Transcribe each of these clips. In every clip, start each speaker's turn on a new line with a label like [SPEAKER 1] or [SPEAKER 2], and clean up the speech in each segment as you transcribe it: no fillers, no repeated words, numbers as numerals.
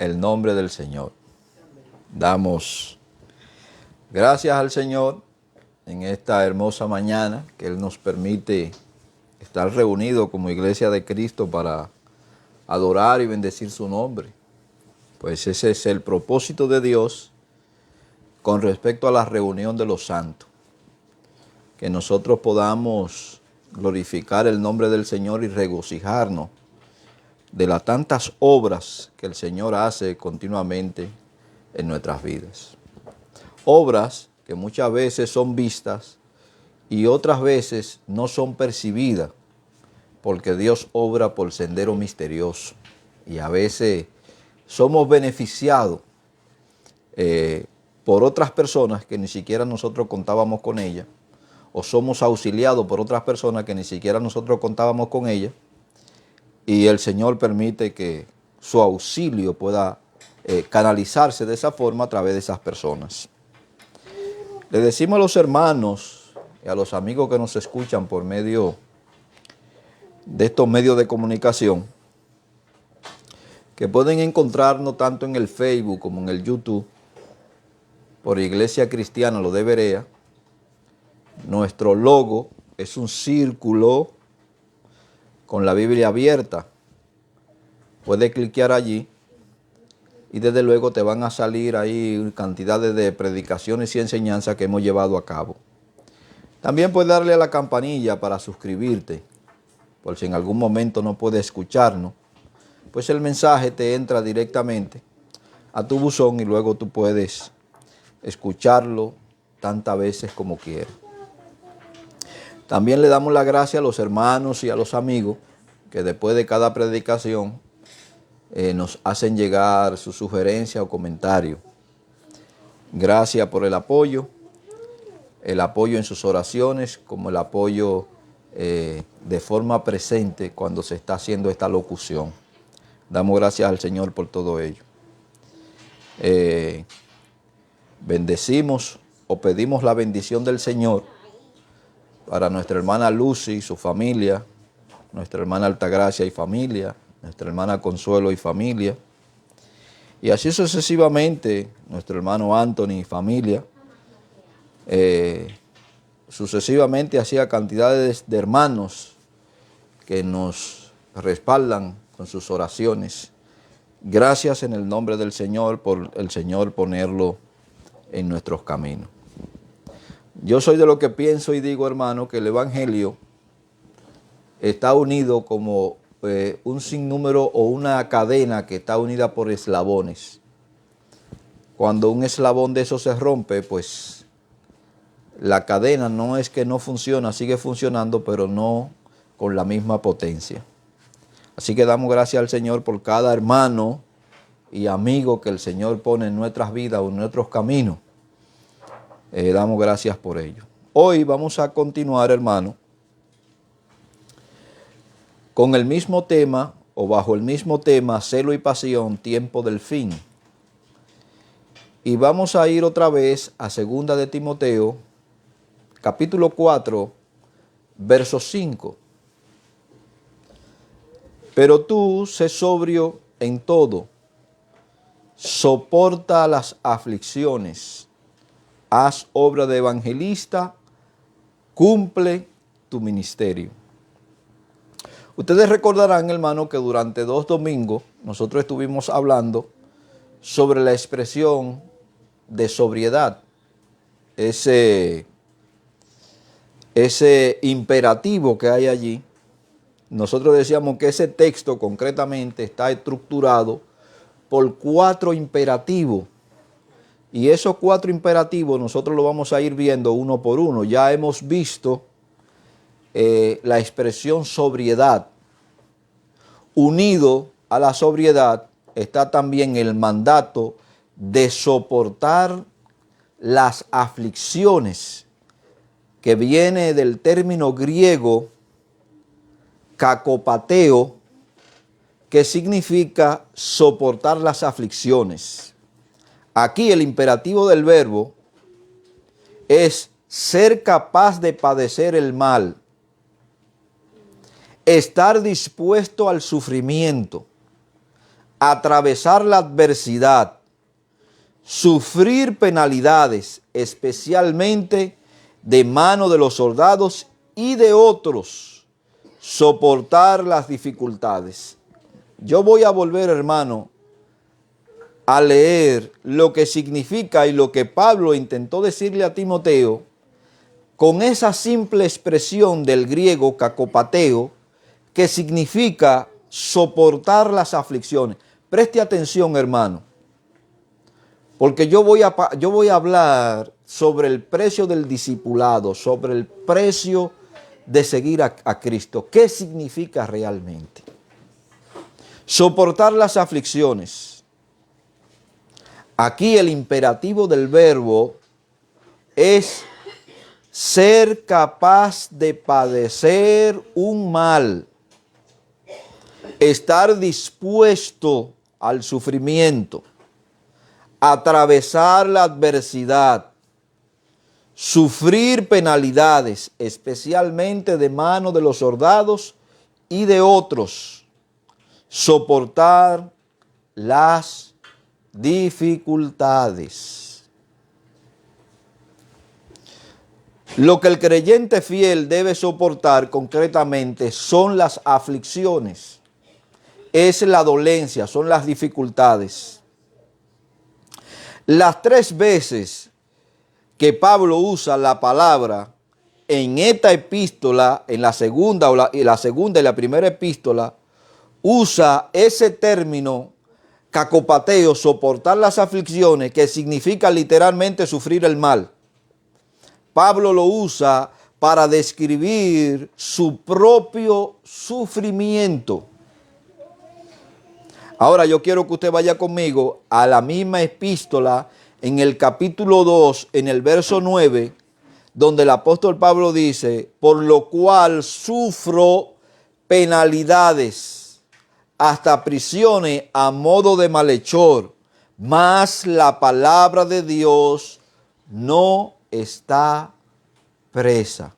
[SPEAKER 1] el nombre del Señor. Damos gracias al Señor en esta hermosa mañana que Él nos permite estar reunidos como iglesia de Cristo para adorar y bendecir su nombre. Pues ese es el propósito de Dios con respecto a la reunión de los santos. Que nosotros podamos glorificar el nombre del Señor y regocijarnos de las tantas obras que el Señor hace continuamente en nuestras vidas. Obras que muchas veces son vistas y otras veces no son percibidas, porque Dios obra por sendero misterioso y a veces somos beneficiados por otras personas que ni siquiera nosotros contábamos con ellas, o somos auxiliados por otras personas que ni siquiera nosotros contábamos con ellas, y el Señor permite que su auxilio pueda canalizarse de esa forma a través de esas personas. Le decimos a los hermanos y a los amigos que nos escuchan por medio de estos medios de comunicación que pueden encontrarnos tanto en el Facebook como en el YouTube por Iglesia Cristiana Lo de Berea. Nuestro logo es un círculo con la Biblia abierta. Puedes cliquear allí y desde luego te van a salir ahí cantidades de predicaciones y enseñanzas que hemos llevado a cabo. También puedes darle a la campanilla para suscribirte, por si en algún momento no puedes escucharnos, pues el mensaje te entra directamente a tu buzón y luego tú puedes escucharlo tantas veces como quieras. También le damos la gracia a los hermanos y a los amigos que después de cada predicación nos hacen llegar su sugerencia o comentario. Gracias por el apoyo en sus oraciones, como el apoyo de forma presente cuando se está haciendo esta locución. Damos gracias al Señor por todo ello. Bendecimos o pedimos la bendición del Señor para nuestra hermana Lucy y su familia, nuestra hermana Altagracia y familia, nuestra hermana Consuelo y familia, y así sucesivamente, nuestro hermano Anthony y familia, sucesivamente así a cantidades de hermanos que nos respaldan con sus oraciones. Gracias en el nombre del Señor por el Señor ponerlo en nuestros caminos. Yo soy de lo que pienso y digo, hermano, que el Evangelio está unido como un sinnúmero o una cadena que está unida por eslabones. Cuando un eslabón de eso se rompe, pues la cadena no es que no funciona, sigue funcionando, pero no con la misma potencia. Así que damos gracias al Señor por cada hermano y amigo que el Señor pone en nuestras vidas o en nuestros caminos. Damos gracias por ello. Hoy vamos a continuar, hermano, con el mismo tema o bajo el mismo tema, celo y pasión, tiempo del fin. Y vamos a ir otra vez a 2 de Timoteo, capítulo 4, verso 5. Pero tú sé sobrio en todo, soporta las aflicciones, haz obra de evangelista, cumple tu ministerio. Ustedes recordarán, hermano, que durante 2 domingos nosotros estuvimos hablando sobre la expresión de sobriedad, ese imperativo que hay allí. Nosotros decíamos que ese texto concretamente está estructurado por 4 imperativos. Y esos 4 imperativos nosotros lo vamos a ir viendo uno por uno. Ya hemos visto la expresión sobriedad. Unido a la sobriedad está también el mandato de soportar las aflicciones, que viene del término griego kakopateo, que significa soportar las aflicciones. Aquí el imperativo del verbo es ser capaz de padecer el mal, estar dispuesto al sufrimiento, atravesar la adversidad, sufrir penalidades, especialmente de mano de los soldados y de otros, soportar las dificultades. Yo voy a volver, hermano, a leer lo que significa y lo que Pablo intentó decirle a Timoteo con esa simple expresión del griego kakopateo, que significa soportar las aflicciones. Preste atención, hermano, porque yo voy a hablar sobre el precio del discipulado, sobre el precio de seguir a Cristo. ¿Qué significa realmente? Soportar las aflicciones. Aquí el imperativo del verbo es ser capaz de padecer un mal, estar dispuesto al sufrimiento, atravesar la adversidad, sufrir penalidades, especialmente de mano de los soldados y de otros, soportar las dificultades. Lo que el creyente fiel debe soportar concretamente son las aflicciones, es la dolencia, son las dificultades. Las 3 veces que Pablo usa la palabra en esta epístola, en la segunda y la primera epístola, usa ese término kakopateo, soportar las aflicciones, que significa literalmente sufrir el mal. Pablo lo usa para describir su propio sufrimiento. Ahora yo quiero que usted vaya conmigo a la misma epístola en el capítulo 2, en el verso 9, donde el apóstol Pablo dice, por lo cual sufro penalidades, hasta prisiones a modo de malhechor, mas la palabra de Dios no está presa.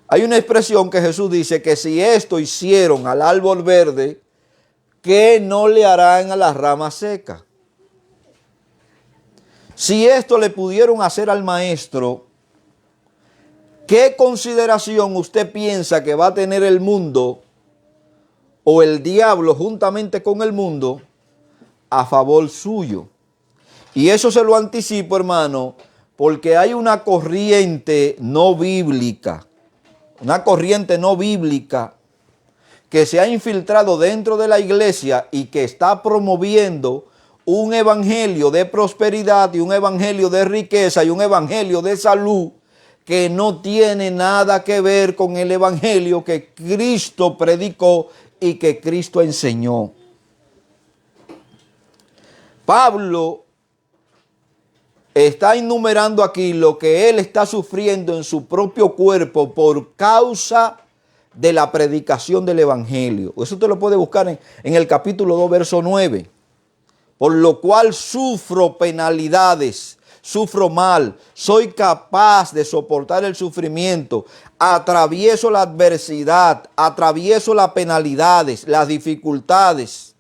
[SPEAKER 1] Hay una expresión que Jesús dice que si esto hicieron al árbol verde, ¿qué no le harán a la rama seca? Si esto le pudieron hacer al maestro, ¿qué consideración usted piensa que va a tener el mundo o el diablo juntamente con el mundo a favor suyo? Y eso se lo anticipo, hermano, porque hay una corriente no bíblica, que se ha infiltrado dentro de la iglesia y que está promoviendo un evangelio de prosperidad y un evangelio de riqueza y un evangelio de salud que no tiene nada que ver con el evangelio que Cristo predicó y que Cristo enseñó. Pablo está enumerando aquí lo que él está sufriendo en su propio cuerpo por causa de la predicación del evangelio. Eso usted lo puede buscar en el capítulo 2, verso 9. Por lo cual sufro penalidades, sufro mal, soy capaz de soportar el sufrimiento, atravieso la adversidad, atravieso las penalidades, las dificultades.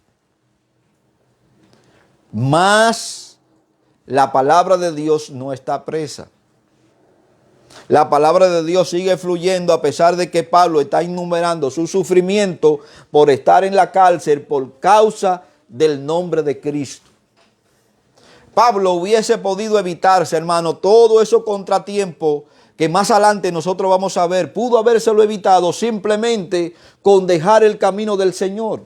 [SPEAKER 1] Mas la palabra de Dios no está presa. La palabra de Dios sigue fluyendo a pesar de que Pablo está enumerando su sufrimiento por estar en la cárcel por causa del nombre de Cristo. Pablo hubiese podido evitarse, hermano, todo eso contratiempo que más adelante nosotros vamos a ver. Pudo habérselo evitado simplemente con dejar el camino del Señor.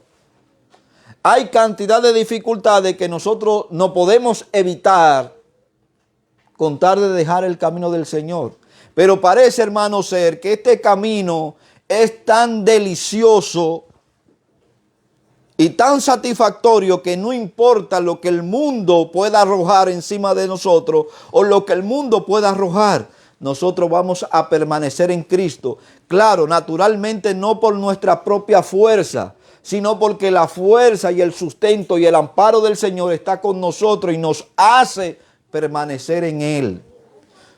[SPEAKER 1] Hay cantidad de dificultades que nosotros no podemos evitar con tal de dejar el camino del Señor. Pero parece, hermano, ser que este camino es tan delicioso y tan satisfactorio que no importa lo que el mundo pueda arrojar encima de nosotros o lo que el mundo pueda arrojar, nosotros vamos a permanecer en Cristo. Claro, naturalmente no por nuestra propia fuerza, sino porque la fuerza y el sustento y el amparo del Señor está con nosotros y nos hace permanecer en Él.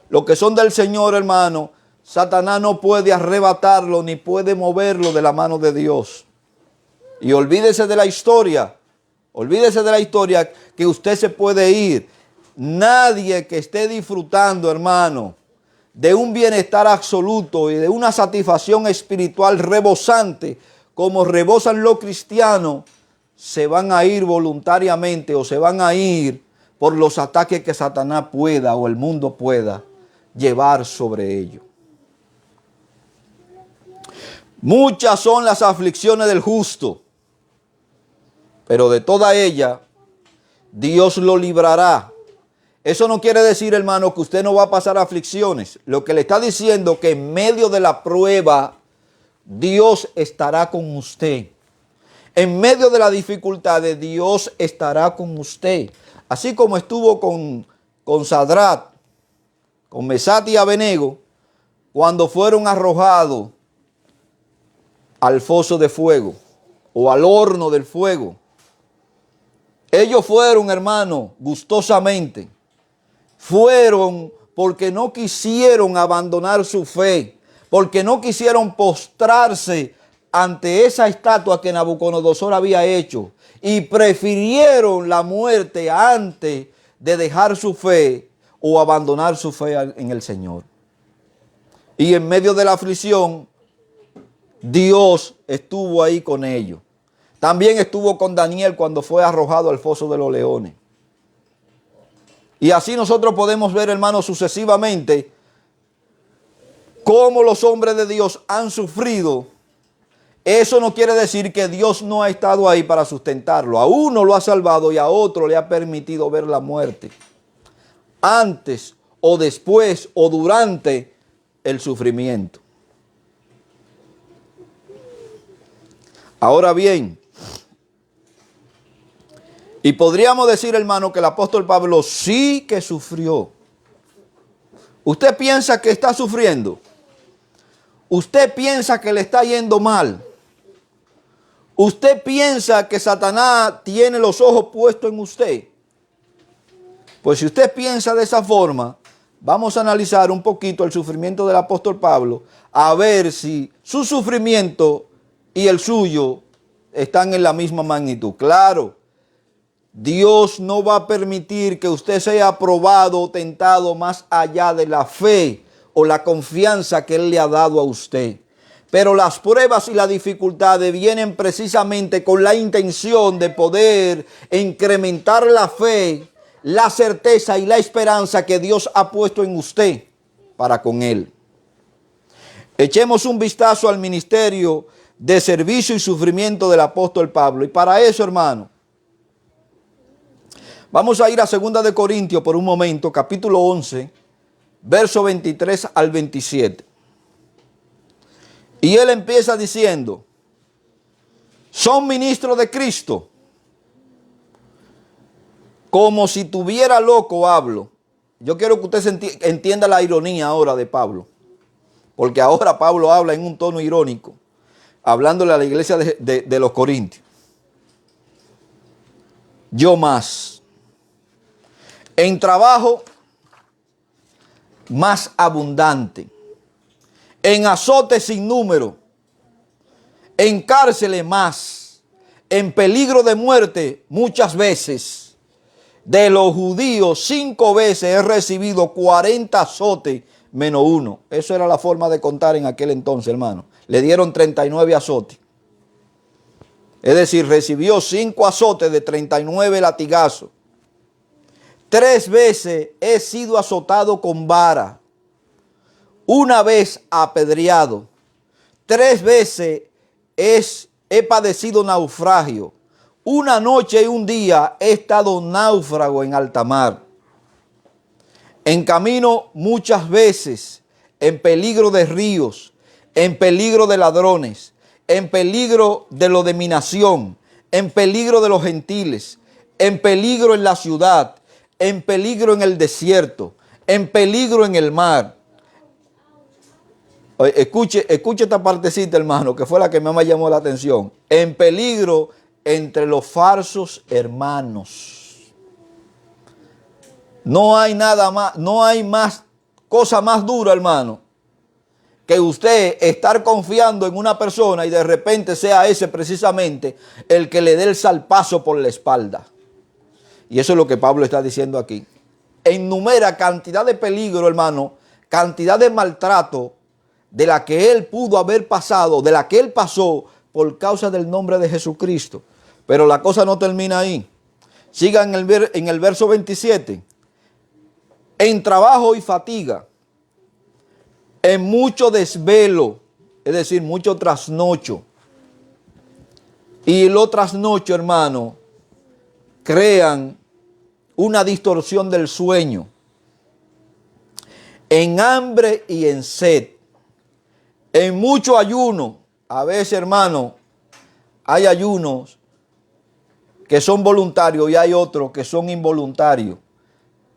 [SPEAKER 1] Los que son del Señor, hermano, Satanás no puede arrebatarlo ni puede moverlo de la mano de Dios. Y olvídese de la historia. Olvídese de la historia que usted se puede ir. Nadie que esté disfrutando, hermano, de un bienestar absoluto y de una satisfacción espiritual rebosante, como rebosan los cristianos, se van a ir voluntariamente o se van a ir por los ataques que Satanás pueda o el mundo pueda llevar sobre ellos. Muchas son las aflicciones del justo, pero de toda ella Dios lo librará. Eso no quiere decir, hermano, que usted no va a pasar aflicciones. Lo que le está diciendo es que en medio de la prueba Dios estará con usted. En medio de las dificultades Dios estará con usted. Así como estuvo con Sadrach, con Mesach y Abednego, cuando fueron arrojados al foso de fuego o al horno del fuego. Ellos fueron, hermano, gustosamente. Fueron porque no quisieron abandonar su fe, porque no quisieron postrarse ante esa estatua que Nabucodonosor había hecho y prefirieron la muerte antes de dejar su fe o abandonar su fe en el Señor. Y en medio de la aflicción, Dios estuvo ahí con ellos. También estuvo con Daniel cuando fue arrojado al foso de los leones. Y así nosotros podemos ver, hermanos, sucesivamente cómo los hombres de Dios han sufrido. Eso no quiere decir que Dios no ha estado ahí para sustentarlo. A uno lo ha salvado y a otro le ha permitido ver la muerte. Antes o después o durante el sufrimiento. Ahora bien, y podríamos decir, hermano, que el apóstol Pablo sí que sufrió. ¿Usted piensa que está sufriendo? ¿Usted piensa que le está yendo mal? ¿Usted piensa que Satanás tiene los ojos puestos en usted? Pues si usted piensa de esa forma, vamos a analizar un poquito el sufrimiento del apóstol Pablo, a ver si su sufrimiento y el suyo están en la misma magnitud. Claro, Dios no va a permitir que usted sea probado o tentado más allá de la fe o la confianza que Él le ha dado a usted. Pero las pruebas y las dificultades vienen precisamente con la intención de poder incrementar la fe, la certeza y la esperanza que Dios ha puesto en usted para con Él. Echemos un vistazo al ministerio de servicio y sufrimiento del apóstol Pablo. Y para eso, hermano, vamos a ir a 2 de Corintios por un momento, capítulo 11, verso 23 al 27. Y él empieza diciendo, son ministros de Cristo. Como si tuviera loco hablo. Yo quiero que usted entienda la ironía ahora de Pablo. Porque ahora Pablo habla en un tono irónico, hablándole a la iglesia de los Corintios. Yo más. En trabajo más abundante. En azotes sin número. En cárceles más. En peligro de muerte muchas veces. De los judíos 5 veces he recibido 40 azotes menos 1. Eso era la forma de contar en aquel entonces, hermano. Le dieron 39 azotes. Es decir, recibió 5 azotes de 39 latigazos. 3 veces he sido azotado con vara. 1 vez apedreado. 3 veces he padecido naufragio. 1 noche y 1 día he estado náufrago en alta mar. En camino muchas veces, en peligro de ríos, en peligro de ladrones, en peligro de lo de mi nación, en peligro de los gentiles, en peligro en la ciudad, en peligro en el desierto, en peligro en el mar. Escuche esta partecita, hermano, que fue la que más me llamó la atención. En peligro entre los falsos hermanos. No hay nada más, no hay más cosa más dura, hermano, que usted estar confiando en una persona y de repente sea ese precisamente el que le dé el salpazo por la espalda. Y eso es lo que Pablo está diciendo aquí. Enumera cantidad de peligro, hermano, cantidad de maltrato de la que él pudo haber pasado, de la que él pasó por causa del nombre de Jesucristo. Pero la cosa no termina ahí. Siga en el verso 27. En trabajo y fatiga, en mucho desvelo, es decir, mucho trasnocho. Y lo trasnocho, hermano, crean una distorsión del sueño. En hambre y en sed. En mucho ayuno. A veces, hermano, hay ayunos que son voluntarios y hay otros que son involuntarios.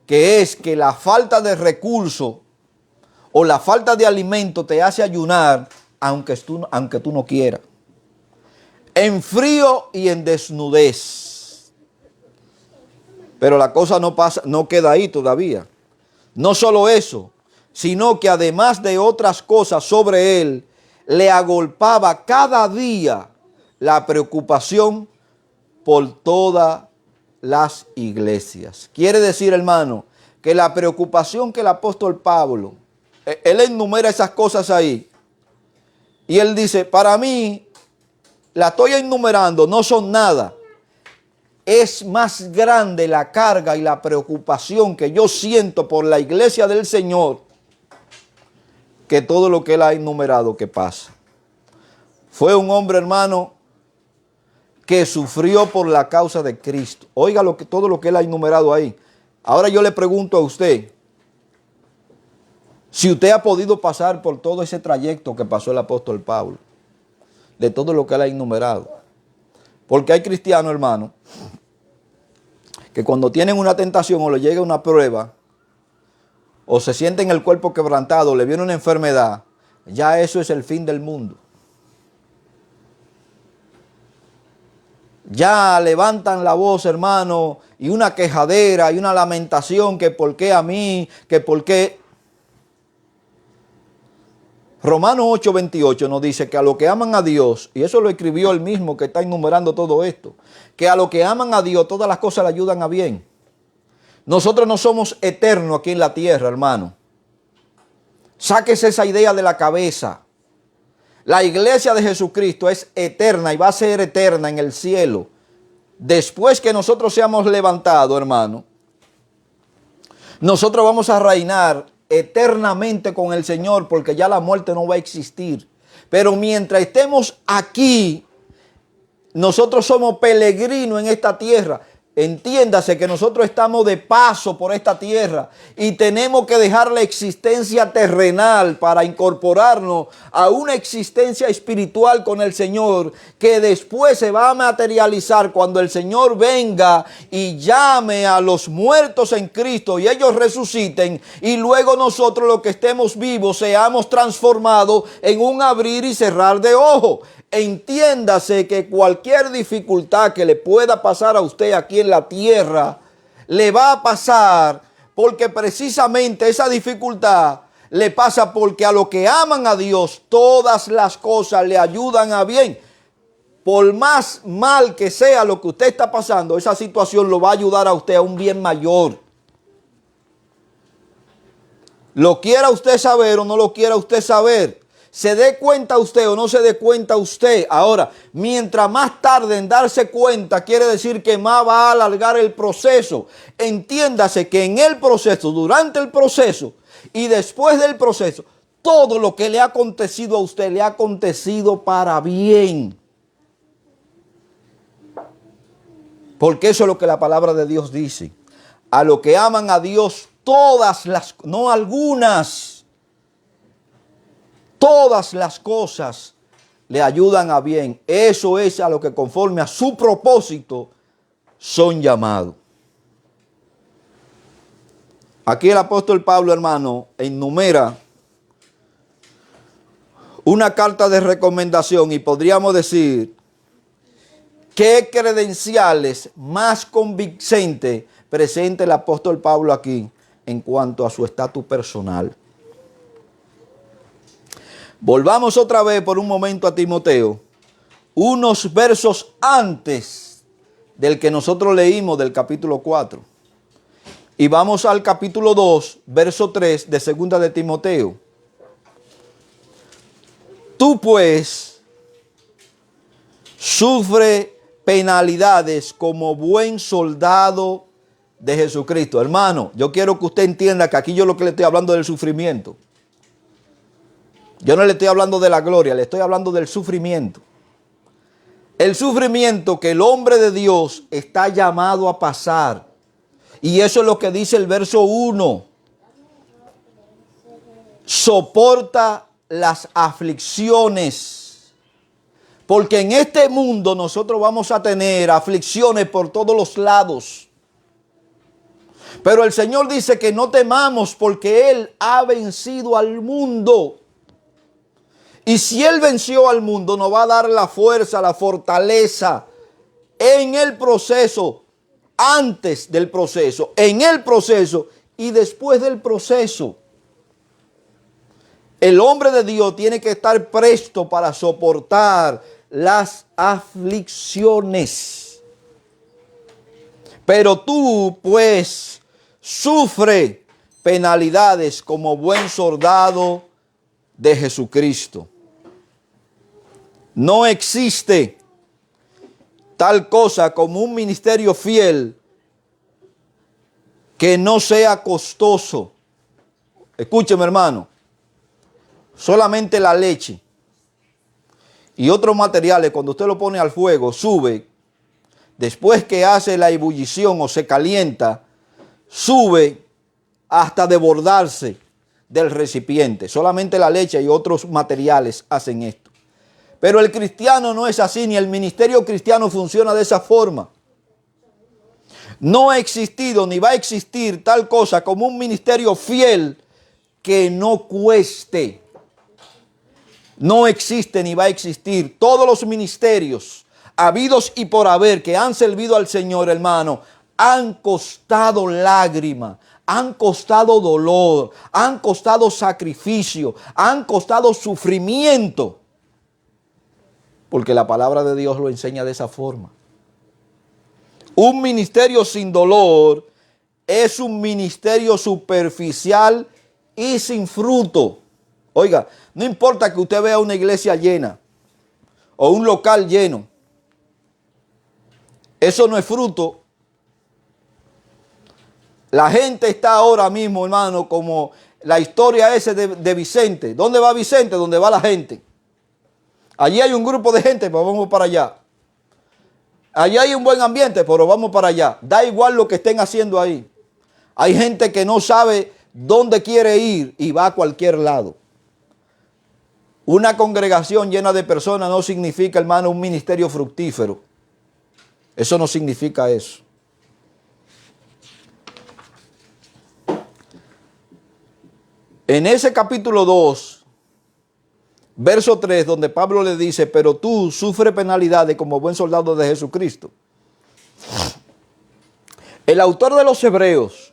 [SPEAKER 1] Que es que la falta de recursos o la falta de alimento te hace ayunar aunque tú no quieras. En frío y en desnudez. Pero la cosa no queda ahí todavía. No solo eso, sino que además de otras cosas sobre él, le agolpaba cada día la preocupación por todas las iglesias. Quiere decir, hermano, que la preocupación que el apóstol Pablo, él enumera esas cosas ahí, y él dice, para mí, la estoy enumerando, no son nada. Es más grande la carga y la preocupación que yo siento por la iglesia del Señor que todo lo que él ha enumerado que pasa. Fue un hombre, hermano, que sufrió por la causa de Cristo. Oiga todo lo que él ha enumerado ahí. Ahora yo le pregunto a usted, si usted ha podido pasar por todo ese trayecto que pasó el apóstol Pablo, de todo lo que él ha enumerado. Porque hay cristianos, hermano, que cuando tienen una tentación o le llega una prueba, o se sienten el cuerpo quebrantado, o le viene una enfermedad, ya eso es el fin del mundo. Ya levantan la voz, hermano, y una quejadera y una lamentación, que por qué a mí, que por qué. Romanos 8:28 nos dice que a los que aman a Dios, y eso lo escribió él mismo que está enumerando todo esto, que a los que aman a Dios todas las cosas le ayudan a bien. Nosotros no somos eternos aquí en la tierra, hermano. Sáquese esa idea de la cabeza. La iglesia de Jesucristo es eterna y va a ser eterna en el cielo. Después que nosotros seamos levantados, hermano, nosotros vamos a reinar eternamente con el Señor, porque ya la muerte no va a existir. Pero mientras estemos aquí, nosotros somos peregrinos en esta tierra. Entiéndase que nosotros estamos de paso por esta tierra y tenemos que dejar la existencia terrenal para incorporarnos a una existencia espiritual con el Señor, que después se va a materializar cuando el Señor venga y llame a los muertos en Cristo y ellos resuciten, y luego nosotros los que estemos vivos seamos transformados en un abrir y cerrar de ojos. Entiéndase que cualquier dificultad que le pueda pasar a usted aquí en la tierra, le va a pasar porque precisamente esa dificultad le pasa porque a los que aman a Dios todas las cosas le ayudan a bien. Por más mal que sea lo que usted está pasando, esa situación lo va a ayudar a usted a un bien mayor. Lo quiera usted saber o no lo quiera usted saber, se dé cuenta usted o no se dé cuenta usted. Ahora, mientras más tarde en darse cuenta, quiere decir que más va a alargar el proceso. Entiéndase que en el proceso, durante el proceso y después del proceso, todo lo que le ha acontecido a usted le ha acontecido para bien. Porque eso es lo que la palabra de Dios dice. A los que aman a Dios, todas las, no algunas, todas las cosas le ayudan a bien. Eso es a lo que conforme a su propósito son llamados. Aquí el apóstol Pablo, hermano, enumera una carta de recomendación y podríamos decir qué credenciales más convincentes presenta el apóstol Pablo aquí en cuanto a su estatus personal. Volvamos otra vez por un momento a Timoteo, unos versos antes del que nosotros leímos del capítulo 4. Y vamos al capítulo 2, verso 3 de segunda de Timoteo. Tú pues sufre penalidades como buen soldado de Jesucristo. Hermano, yo quiero que usted entienda que aquí yo lo que le estoy hablando del sufrimiento. Yo no le estoy hablando de la gloria, le estoy hablando del sufrimiento. El sufrimiento que el hombre de Dios está llamado a pasar. Y eso es lo que dice el verso 1. Soporta las aflicciones. Porque en este mundo nosotros vamos a tener aflicciones por todos los lados. Pero el Señor dice que no temamos porque Él ha vencido al mundo. Y si Él venció al mundo, nos va a dar la fuerza, la fortaleza en el proceso, antes del proceso, en el proceso y después del proceso. El hombre de Dios tiene que estar presto para soportar las aflicciones. Pero tú, pues, sufre penalidades como buen soldado de Jesucristo. No existe tal cosa como un ministerio fiel que no sea costoso. Escúcheme, hermano. Solamente la leche y otros materiales, cuando usted lo pone al fuego, sube. Después que hace la ebullición o se calienta, sube hasta desbordarse del recipiente. Solamente la leche y otros materiales hacen esto. Pero el cristiano no es así, ni el ministerio cristiano funciona de esa forma. No ha existido ni va a existir tal cosa como un ministerio fiel que no cueste. No existe ni va a existir. Todos los ministerios habidos y por haber que han servido al Señor, hermano, han costado lágrimas, han costado dolor, han costado sacrificio, han costado sufrimiento. Porque la palabra de Dios lo enseña de esa forma. Un ministerio sin dolor es un ministerio superficial y sin fruto. Oiga, no importa que usted vea una iglesia llena o un local lleno. Eso no es fruto. La gente está ahora mismo, hermano, como la historia esa de Vicente. ¿Dónde va Vicente? ¿Dónde va la gente? Allí hay un grupo de gente, pero vamos para allá. Allí hay un buen ambiente, pero vamos para allá. Da igual lo que estén haciendo ahí. Hay gente que no sabe dónde quiere ir y va a cualquier lado. Una congregación llena de personas no significa, hermano, un ministerio fructífero. Eso no significa eso. En ese capítulo 2, verso 3, donde Pablo le dice, pero tú sufres penalidades como buen soldado de Jesucristo. El autor de los Hebreos,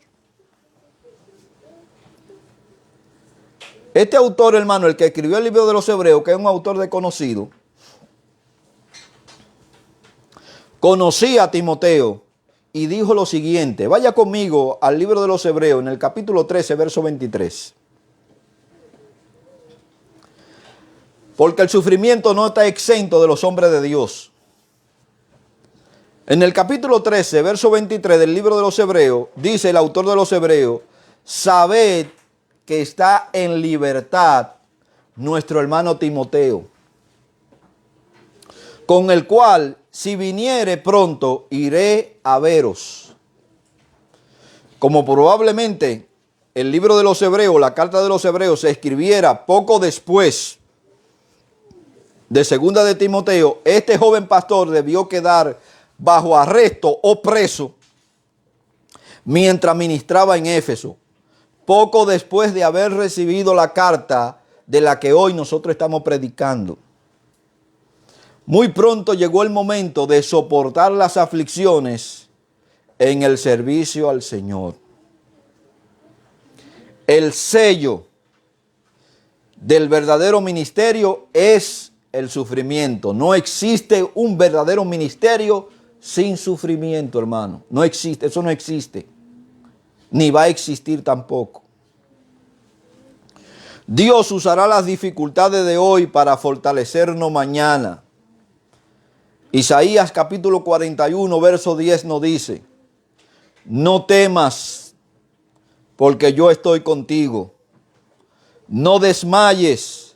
[SPEAKER 1] este autor, hermano, el que escribió el libro de los Hebreos, que es un autor desconocido, conocía a Timoteo y dijo lo siguiente. Vaya conmigo al libro de los Hebreos, en el capítulo 13, verso 23. Porque el sufrimiento no está exento de los hombres de Dios. En el capítulo 13, verso 23 del libro de los Hebreos, dice el autor de los Hebreos, sabed que está en libertad nuestro hermano Timoteo, con el cual, si viniere pronto, iré a veros. Como probablemente el libro de los Hebreos, la carta de los Hebreos, se escribiera poco después de segunda de Timoteo, este joven pastor debió quedar bajo arresto o preso mientras ministraba en Éfeso, poco después de haber recibido la carta de la que hoy nosotros estamos predicando. Muy pronto llegó el momento de soportar las aflicciones en el servicio al Señor. El sello del verdadero ministerio es el sufrimiento. No existe un verdadero ministerio sin sufrimiento, hermano. No existe, eso no existe. Ni va a existir tampoco. Dios usará las dificultades de hoy para fortalecernos mañana. Isaías capítulo 41, verso 10 nos dice: no temas, porque yo estoy contigo. No desmayes,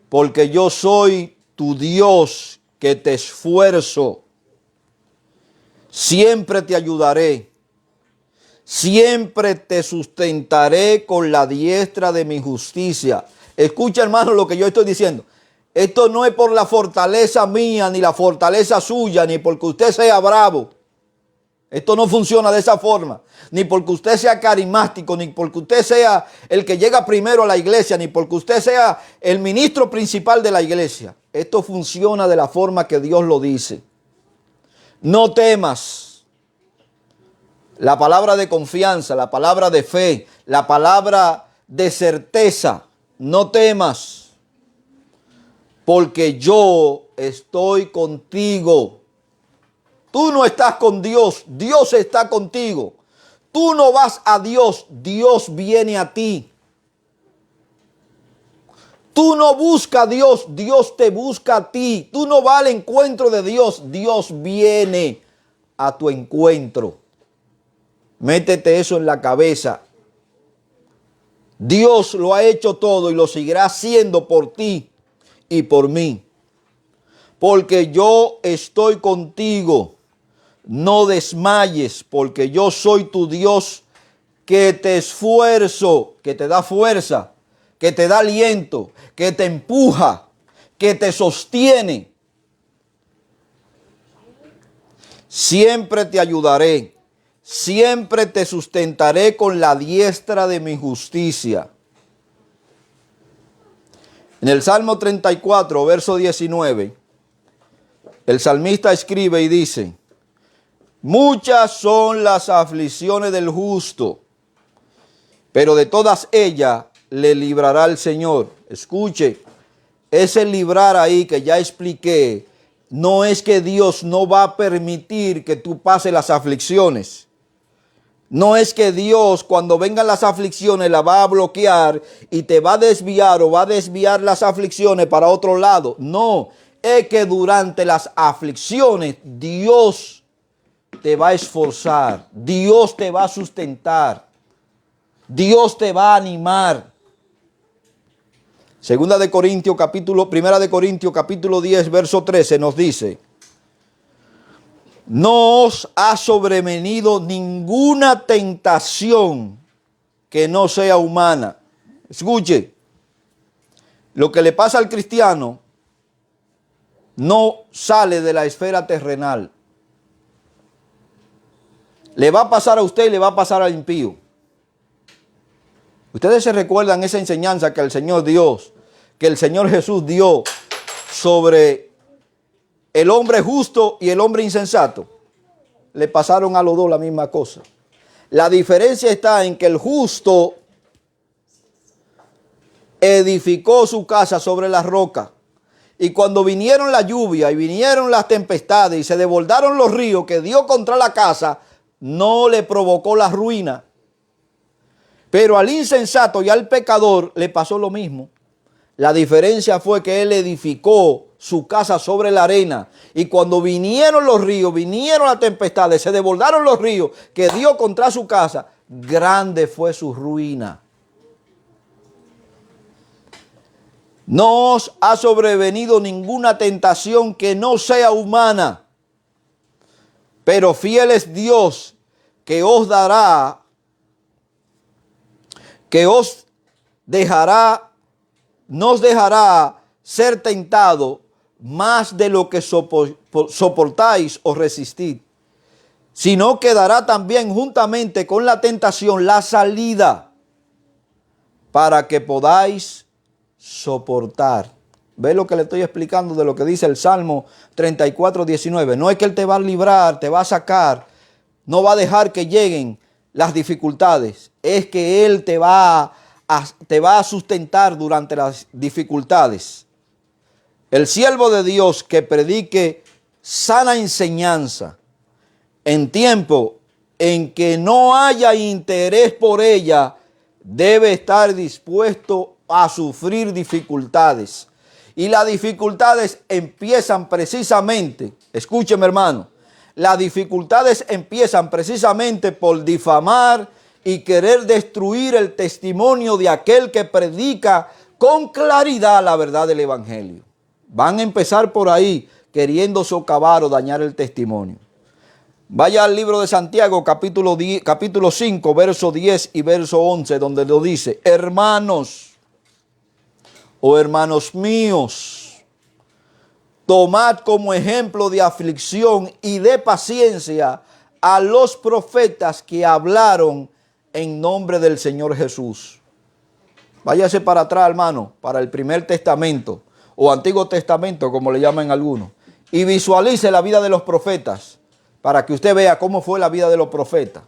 [SPEAKER 1] porque yo soy tu Dios que te esfuerzo. Siempre te ayudaré. Siempre te sustentaré con la diestra de mi justicia. Escucha, hermano, lo que yo estoy diciendo. Esto no es por la fortaleza mía, ni la fortaleza suya, ni porque usted sea bravo. Esto no funciona de esa forma. Ni porque usted sea carismático, ni porque usted sea el que llega primero a la iglesia, ni porque usted sea el ministro principal de la iglesia. Esto funciona de la forma que Dios lo dice. No temas. La palabra de confianza, la palabra de fe, la palabra de certeza. No temas, porque yo estoy contigo. Tú no estás con Dios, Dios está contigo. Tú no vas a Dios, Dios viene a ti. Tú no buscas a Dios, Dios te busca a ti. Tú no vas al encuentro de Dios, Dios viene a tu encuentro. Métete eso en la cabeza. Dios lo ha hecho todo y lo seguirá haciendo por ti y por mí. Porque yo estoy contigo. No desmayes, porque yo soy tu Dios que te esfuerzo, que te da fuerza, que te da aliento, que te empuja, que te sostiene. Siempre te ayudaré. Siempre te sustentaré con la diestra de mi justicia. En el Salmo 34, verso 19, el salmista escribe y dice: muchas son las aflicciones del justo, pero de todas ellas le librará el Señor. Escuche, ese librar ahí que ya expliqué, no es que Dios no va a permitir que tú pases las aflicciones. No es que Dios, cuando vengan las aflicciones, la va a bloquear y te va a desviar o va a desviar las aflicciones para otro lado. No, es que durante las aflicciones Dios te va a esforzar, Dios te va a sustentar, Dios te va a animar. Primera de Corintios capítulo 10, verso 13 nos dice: no os ha sobrevenido ninguna tentación que no sea humana. Escuche, lo que le pasa al cristiano no sale de la esfera terrenal. Le va a pasar a usted y le va a pasar al impío. Ustedes se recuerdan esa enseñanza que el Señor Jesús dio sobre el hombre justo y el hombre insensato. Le pasaron a los dos la misma cosa. La diferencia está en que el justo edificó su casa sobre la roca. Y cuando vinieron la lluvia y vinieron las tempestades y se desbordaron los ríos que dio contra la casa, no le provocó la ruina. Pero al insensato y al pecador le pasó lo mismo. La diferencia fue que él edificó su casa sobre la arena. Y cuando vinieron los ríos, vinieron las tempestades, se desbordaron los ríos que dio contra su casa, grande fue su ruina. No os ha sobrevenido ninguna tentación que no sea humana, pero fiel es Dios que os dará, que os dejará, nos dejará ser tentado más de lo que soportáis o resistid, sino que dará también juntamente con la tentación la salida para que podáis soportar. ¿Ve lo que le estoy explicando de lo que dice el Salmo 34, 19? No es que Él te va a librar, te va a sacar, no va a dejar que lleguen las dificultades. Es que Él te va a sustentar durante las dificultades. El siervo de Dios que predique sana enseñanza en tiempo en que no haya interés por ella, debe estar dispuesto a sufrir dificultades. Y las dificultades empiezan precisamente, escúcheme hermano, las dificultades empiezan precisamente por difamar y querer destruir el testimonio de aquel que predica con claridad la verdad del evangelio. Van a empezar por ahí queriendo socavar o dañar el testimonio. Vaya al libro de Santiago, capítulo 5, verso 10 y verso 11, donde lo dice: hermanos o hermanos míos, tomad como ejemplo de aflicción y de paciencia a los profetas que hablaron en nombre del Señor Jesús. Váyase para atrás, hermano, para el primer testamento o Antiguo Testamento, como le llaman algunos, y visualice la vida de los profetas para que usted vea cómo fue la vida de los profetas.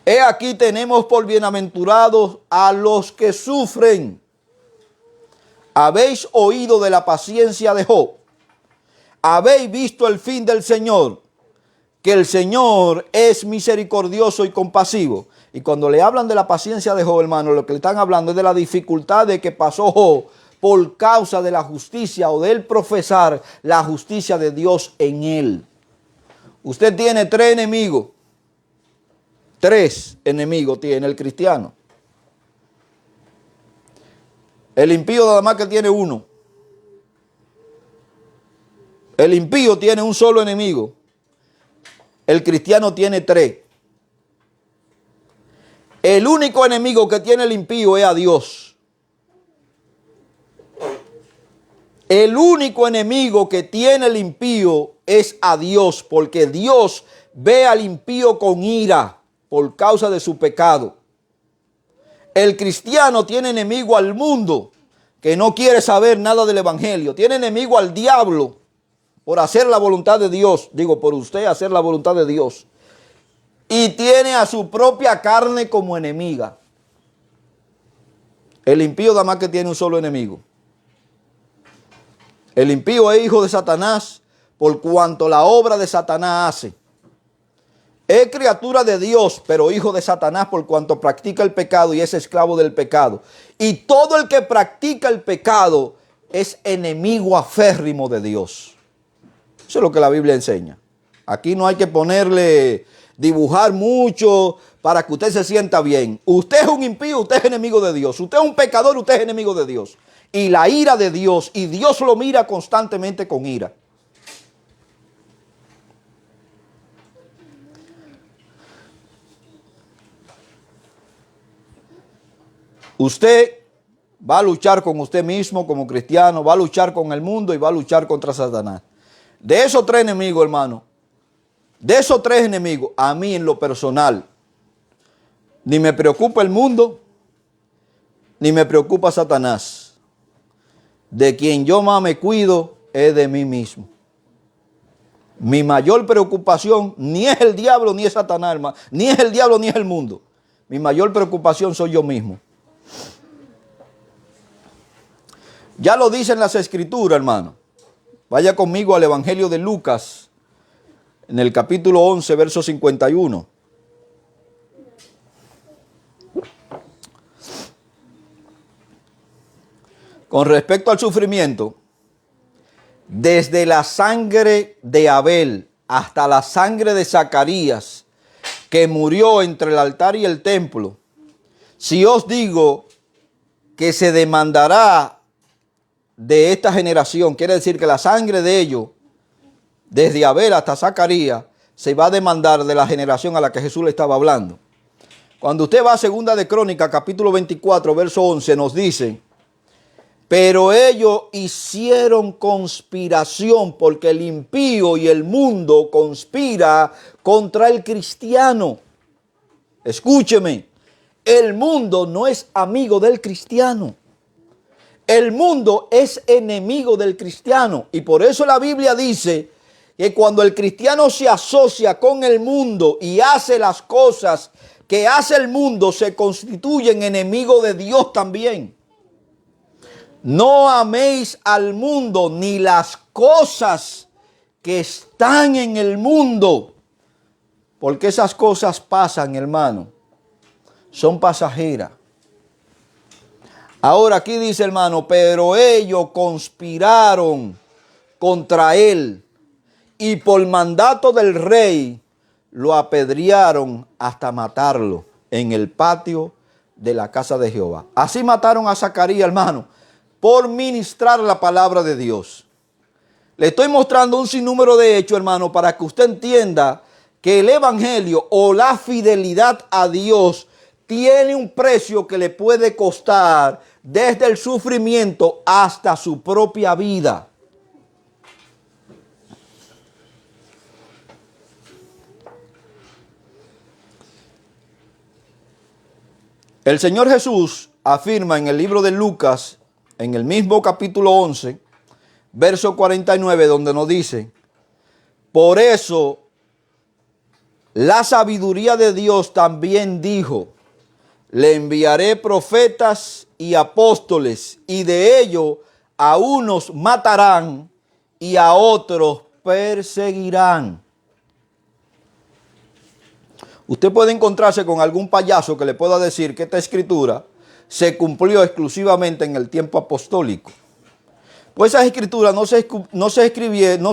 [SPEAKER 1] He aquí tenemos por bienaventurados a los que sufren. Habéis oído de la paciencia de Job. Habéis visto el fin del Señor, que el Señor es misericordioso y compasivo. Y cuando le hablan de la paciencia de Job, hermano, lo que le están hablando es de la dificultad de que pasó Job por causa de la justicia o del profesar la justicia de Dios en él. Usted tiene 3 enemigos. 3 enemigos tiene el cristiano. El impío nada más que tiene 1. El impío tiene un solo enemigo. El cristiano tiene 3. El único enemigo que tiene el impío es a Dios. El único enemigo que tiene el impío es a Dios, porque Dios ve al impío con ira por causa de su pecado. El cristiano tiene enemigo al mundo, que no quiere saber nada del evangelio. Tiene enemigo al diablo por hacer la voluntad de Dios. Digo, por usted hacer la voluntad de Dios. Y tiene a su propia carne como enemiga. El impío nada más que tiene un solo enemigo. El impío es hijo de Satanás por cuanto la obra de Satanás hace. Es criatura de Dios, pero hijo de Satanás por cuanto practica el pecado y es esclavo del pecado. Y todo el que practica el pecado es enemigo aférrimo de Dios. Eso es lo que la Biblia enseña. Aquí no hay que dibujar mucho para que usted se sienta bien. Usted es un impío, usted es enemigo de Dios. Usted es un pecador, usted es enemigo de Dios. Y la ira de Dios, y Dios lo mira constantemente con ira. Usted va a luchar con usted mismo como cristiano, va a luchar con el mundo y va a luchar contra Satanás. De esos 3 enemigos, hermano, de esos 3 enemigos, a mí en lo personal, ni me preocupa el mundo, ni me preocupa Satanás. De quien yo más me cuido es de mí mismo. Mi mayor preocupación ni es el diablo ni es Satanás, hermano, ni es el diablo ni es el mundo. Mi mayor preocupación soy yo mismo. Ya lo dicen las escrituras, hermano. Vaya conmigo al Evangelio de Lucas, en el capítulo 11, verso 51. Con respecto al sufrimiento, desde la sangre de Abel hasta la sangre de Zacarías, que murió entre el altar y el templo, si os digo que se demandará de esta generación, quiere decir que la sangre de ellos, desde Abel hasta Zacarías, se va a demandar de la generación a la que Jesús le estaba hablando. Cuando usted va a Segunda de Crónicas, capítulo 24, verso 11, nos dice: pero ellos hicieron conspiración, porque el impío y el mundo conspira contra el cristiano. Escúcheme, el mundo no es amigo del cristiano. El mundo es enemigo del cristiano. Y por eso la Biblia dice que cuando el cristiano se asocia con el mundo y hace las cosas que hace el mundo se constituyen enemigos de Dios también. No améis al mundo ni las cosas que están en el mundo, porque esas cosas pasan, hermano, son pasajeras. Ahora aquí dice, hermano, pero ellos conspiraron contra él y por mandato del rey lo apedrearon hasta matarlo en el patio de la casa de Jehová. Así mataron a Zacarías, hermano, por ministrar la palabra de Dios. Le estoy mostrando un sinnúmero de hechos, hermano, para que usted entienda que el evangelio o la fidelidad a Dios tiene un precio que le puede costar desde el sufrimiento hasta su propia vida. El Señor Jesús afirma en el libro de Lucas, en el mismo capítulo 11, verso 49, donde nos dice: por eso la sabiduría de Dios también dijo, le enviaré profetas y apóstoles, y de ellos a unos matarán y a otros perseguirán. Usted puede encontrarse con algún payaso que le pueda decir que esta escritura se cumplió exclusivamente en el tiempo apostólico. Pues esas escrituras no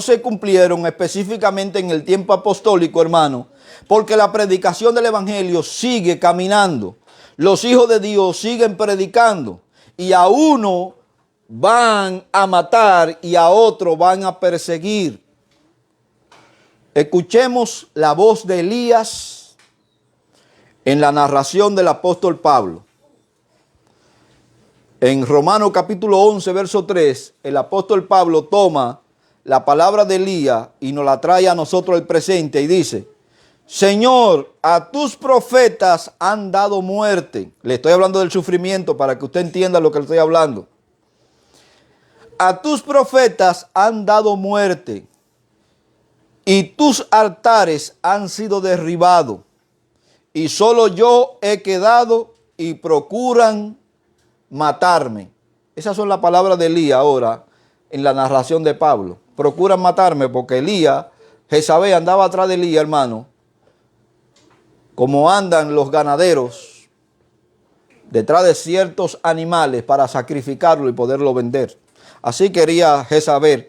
[SPEAKER 1] se cumplieron específicamente en el tiempo apostólico, hermano, porque la predicación del evangelio sigue caminando. Los hijos de Dios siguen predicando y a uno van a matar y a otro van a perseguir. Escuchemos la voz de Elías en la narración del apóstol Pablo. En Romanos capítulo 11, verso 3, el apóstol Pablo toma la palabra de Elías y nos la trae a nosotros el presente y dice: Señor, a tus profetas han dado muerte. Le estoy hablando del sufrimiento para que usted entienda lo que le estoy hablando. A tus profetas han dado muerte y tus altares han sido derribados. Y solo yo he quedado y procuran matarme. Esas son las palabras de Elías ahora en la narración de Pablo. Procuran matarme porque Elías, Jezabel andaba atrás de Elías, hermano, como andan los ganaderos detrás de ciertos animales para sacrificarlo y poderlo vender. Así quería Jezabel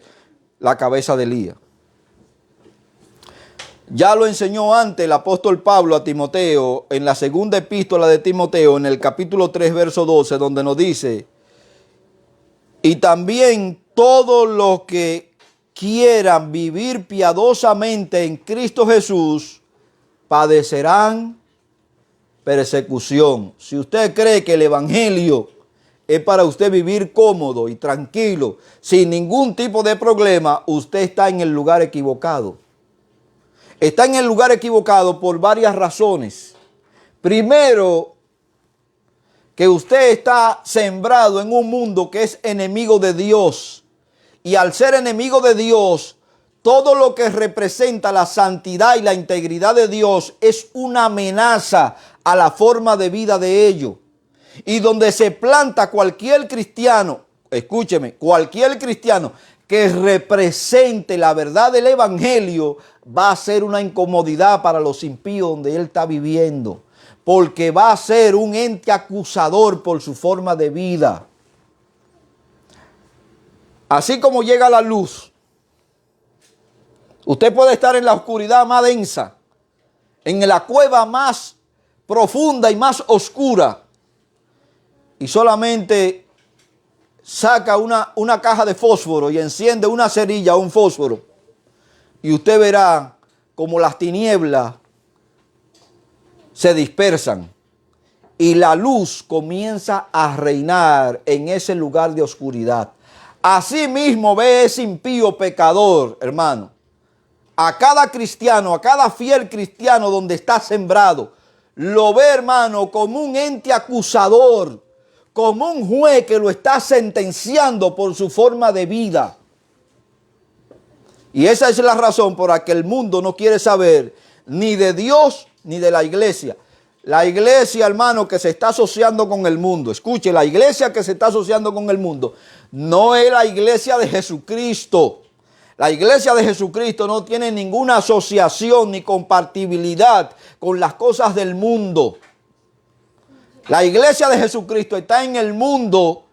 [SPEAKER 1] la cabeza de Elías. Ya lo enseñó antes el apóstol Pablo a Timoteo en la segunda epístola de Timoteo, en el capítulo 3, verso 12, donde nos dice: y también todos los que quieran vivir piadosamente en Cristo Jesús padecerán persecución. Si usted cree que el evangelio es para usted vivir cómodo y tranquilo, sin ningún tipo de problema, usted está en el lugar equivocado. Está en el lugar equivocado por varias razones. Primero, que usted está sembrado en un mundo que es enemigo de Dios. Y al ser enemigo de Dios, todo lo que representa la santidad y la integridad de Dios es una amenaza a la forma de vida de ellos. Y donde se planta cualquier cristiano, escúcheme, cualquier cristiano que represente la verdad del evangelio, va a ser una incomodidad para los impíos donde él está viviendo, porque va a ser un ente acusador por su forma de vida. Así como llega la luz, usted puede estar en la oscuridad más densa, en la cueva más profunda y más oscura, y solamente saca una caja de fósforo y enciende una cerilla o un fósforo, y usted verá como las tinieblas se dispersan y la luz comienza a reinar en ese lugar de oscuridad. Así mismo ve ese impío pecador, hermano, a cada cristiano, a cada fiel cristiano donde está sembrado, lo ve, hermano, como un ente acusador, como un juez que lo está sentenciando por su forma de vida. Y esa es la razón por la que el mundo no quiere saber ni de Dios ni de la iglesia. La iglesia, hermano, que se está asociando con el mundo, escuche, la iglesia que se está asociando con el mundo no es la iglesia de Jesucristo. La iglesia de Jesucristo no tiene ninguna asociación ni compatibilidad con las cosas del mundo. La iglesia de Jesucristo está en el mundo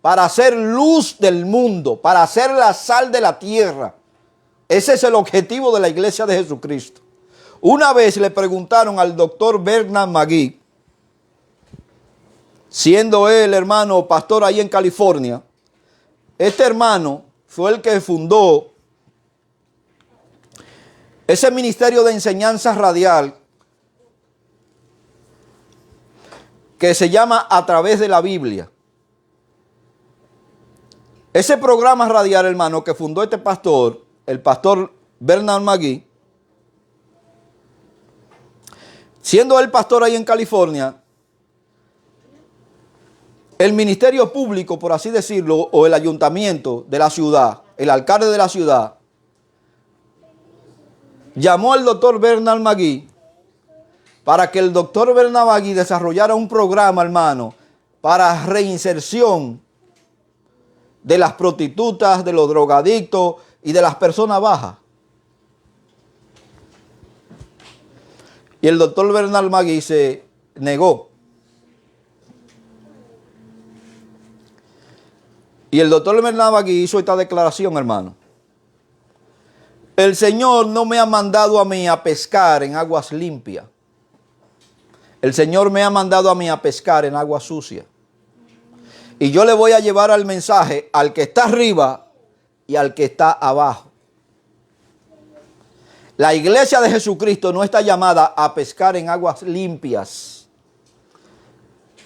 [SPEAKER 1] para ser luz del mundo, para ser la sal de la tierra. Ese es el objetivo de la iglesia de Jesucristo. Una vez le preguntaron al doctor Bernard McGee, siendo él, hermano, pastor ahí en California. Este hermano fue el que fundó ese ministerio de enseñanza radial que se llama A Través de la Biblia. Ese programa radial, hermano, que fundó este pastor, el pastor Bernard McGee, siendo él pastor ahí en California, el ministerio público, por así decirlo, o el ayuntamiento de la ciudad, el alcalde de la ciudad, llamó al doctor Bernard McGee para que el doctor Bernard McGee desarrollara un programa, hermano, para reinserción de las prostitutas, de los drogadictos y de las personas bajas. Y el doctor Bernard McGee se negó. Y el doctor Bernard McGee hizo esta declaración, hermano. El Señor no me ha mandado a mí a pescar en aguas limpias. El Señor me ha mandado a mí a pescar en aguas sucias. Y yo le voy a llevar el mensaje al que está arriba y al que está abajo. La iglesia de Jesucristo no está llamada a pescar en aguas limpias,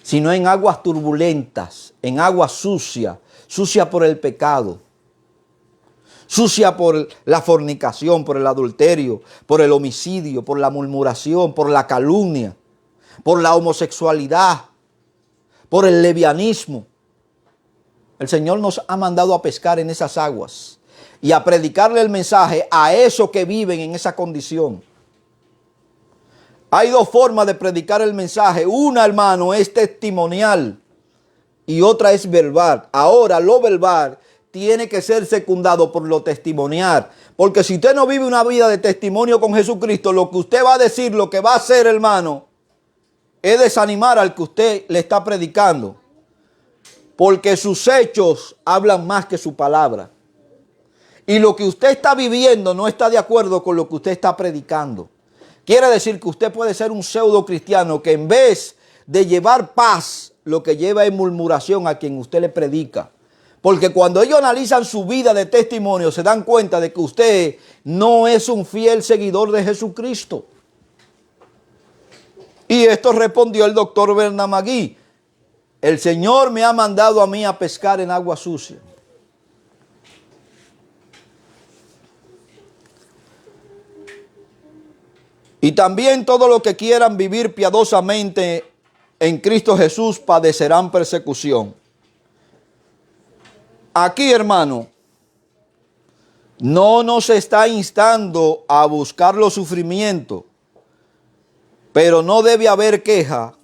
[SPEAKER 1] sino en aguas turbulentas, en aguas sucias, sucia por el pecado, sucia por la fornicación, por el adulterio, por el homicidio, por la murmuración, por la calumnia, por la homosexualidad, por el lesbianismo. El Señor nos ha mandado a pescar en esas aguas y a predicarle el mensaje a esos que viven en esa condición. Hay dos formas de predicar el mensaje. Una, hermano, es testimonial y otra es verbal. Ahora, lo verbal tiene que ser secundado por lo testimonial. Porque si usted no vive una vida de testimonio con Jesucristo, lo que usted va a decir, lo que va a hacer, hermano, es desanimar al que usted le está predicando. Porque sus hechos hablan más que su palabra. Y lo que usted está viviendo no está de acuerdo con lo que usted está predicando. Quiere decir que usted puede ser un pseudo cristiano que en vez de llevar paz, lo que lleva es murmuración a quien usted le predica. Porque cuando ellos analizan su vida de testimonio, se dan cuenta de que usted no es un fiel seguidor de Jesucristo. Y esto respondió el doctor Bernard McGee. El Señor me ha mandado a mí a pescar en agua sucia. Y también todos los que quieran vivir piadosamente en Cristo Jesús padecerán persecución. Aquí, hermano, no nos está instando a buscar los sufrimientos, pero no debe haber queja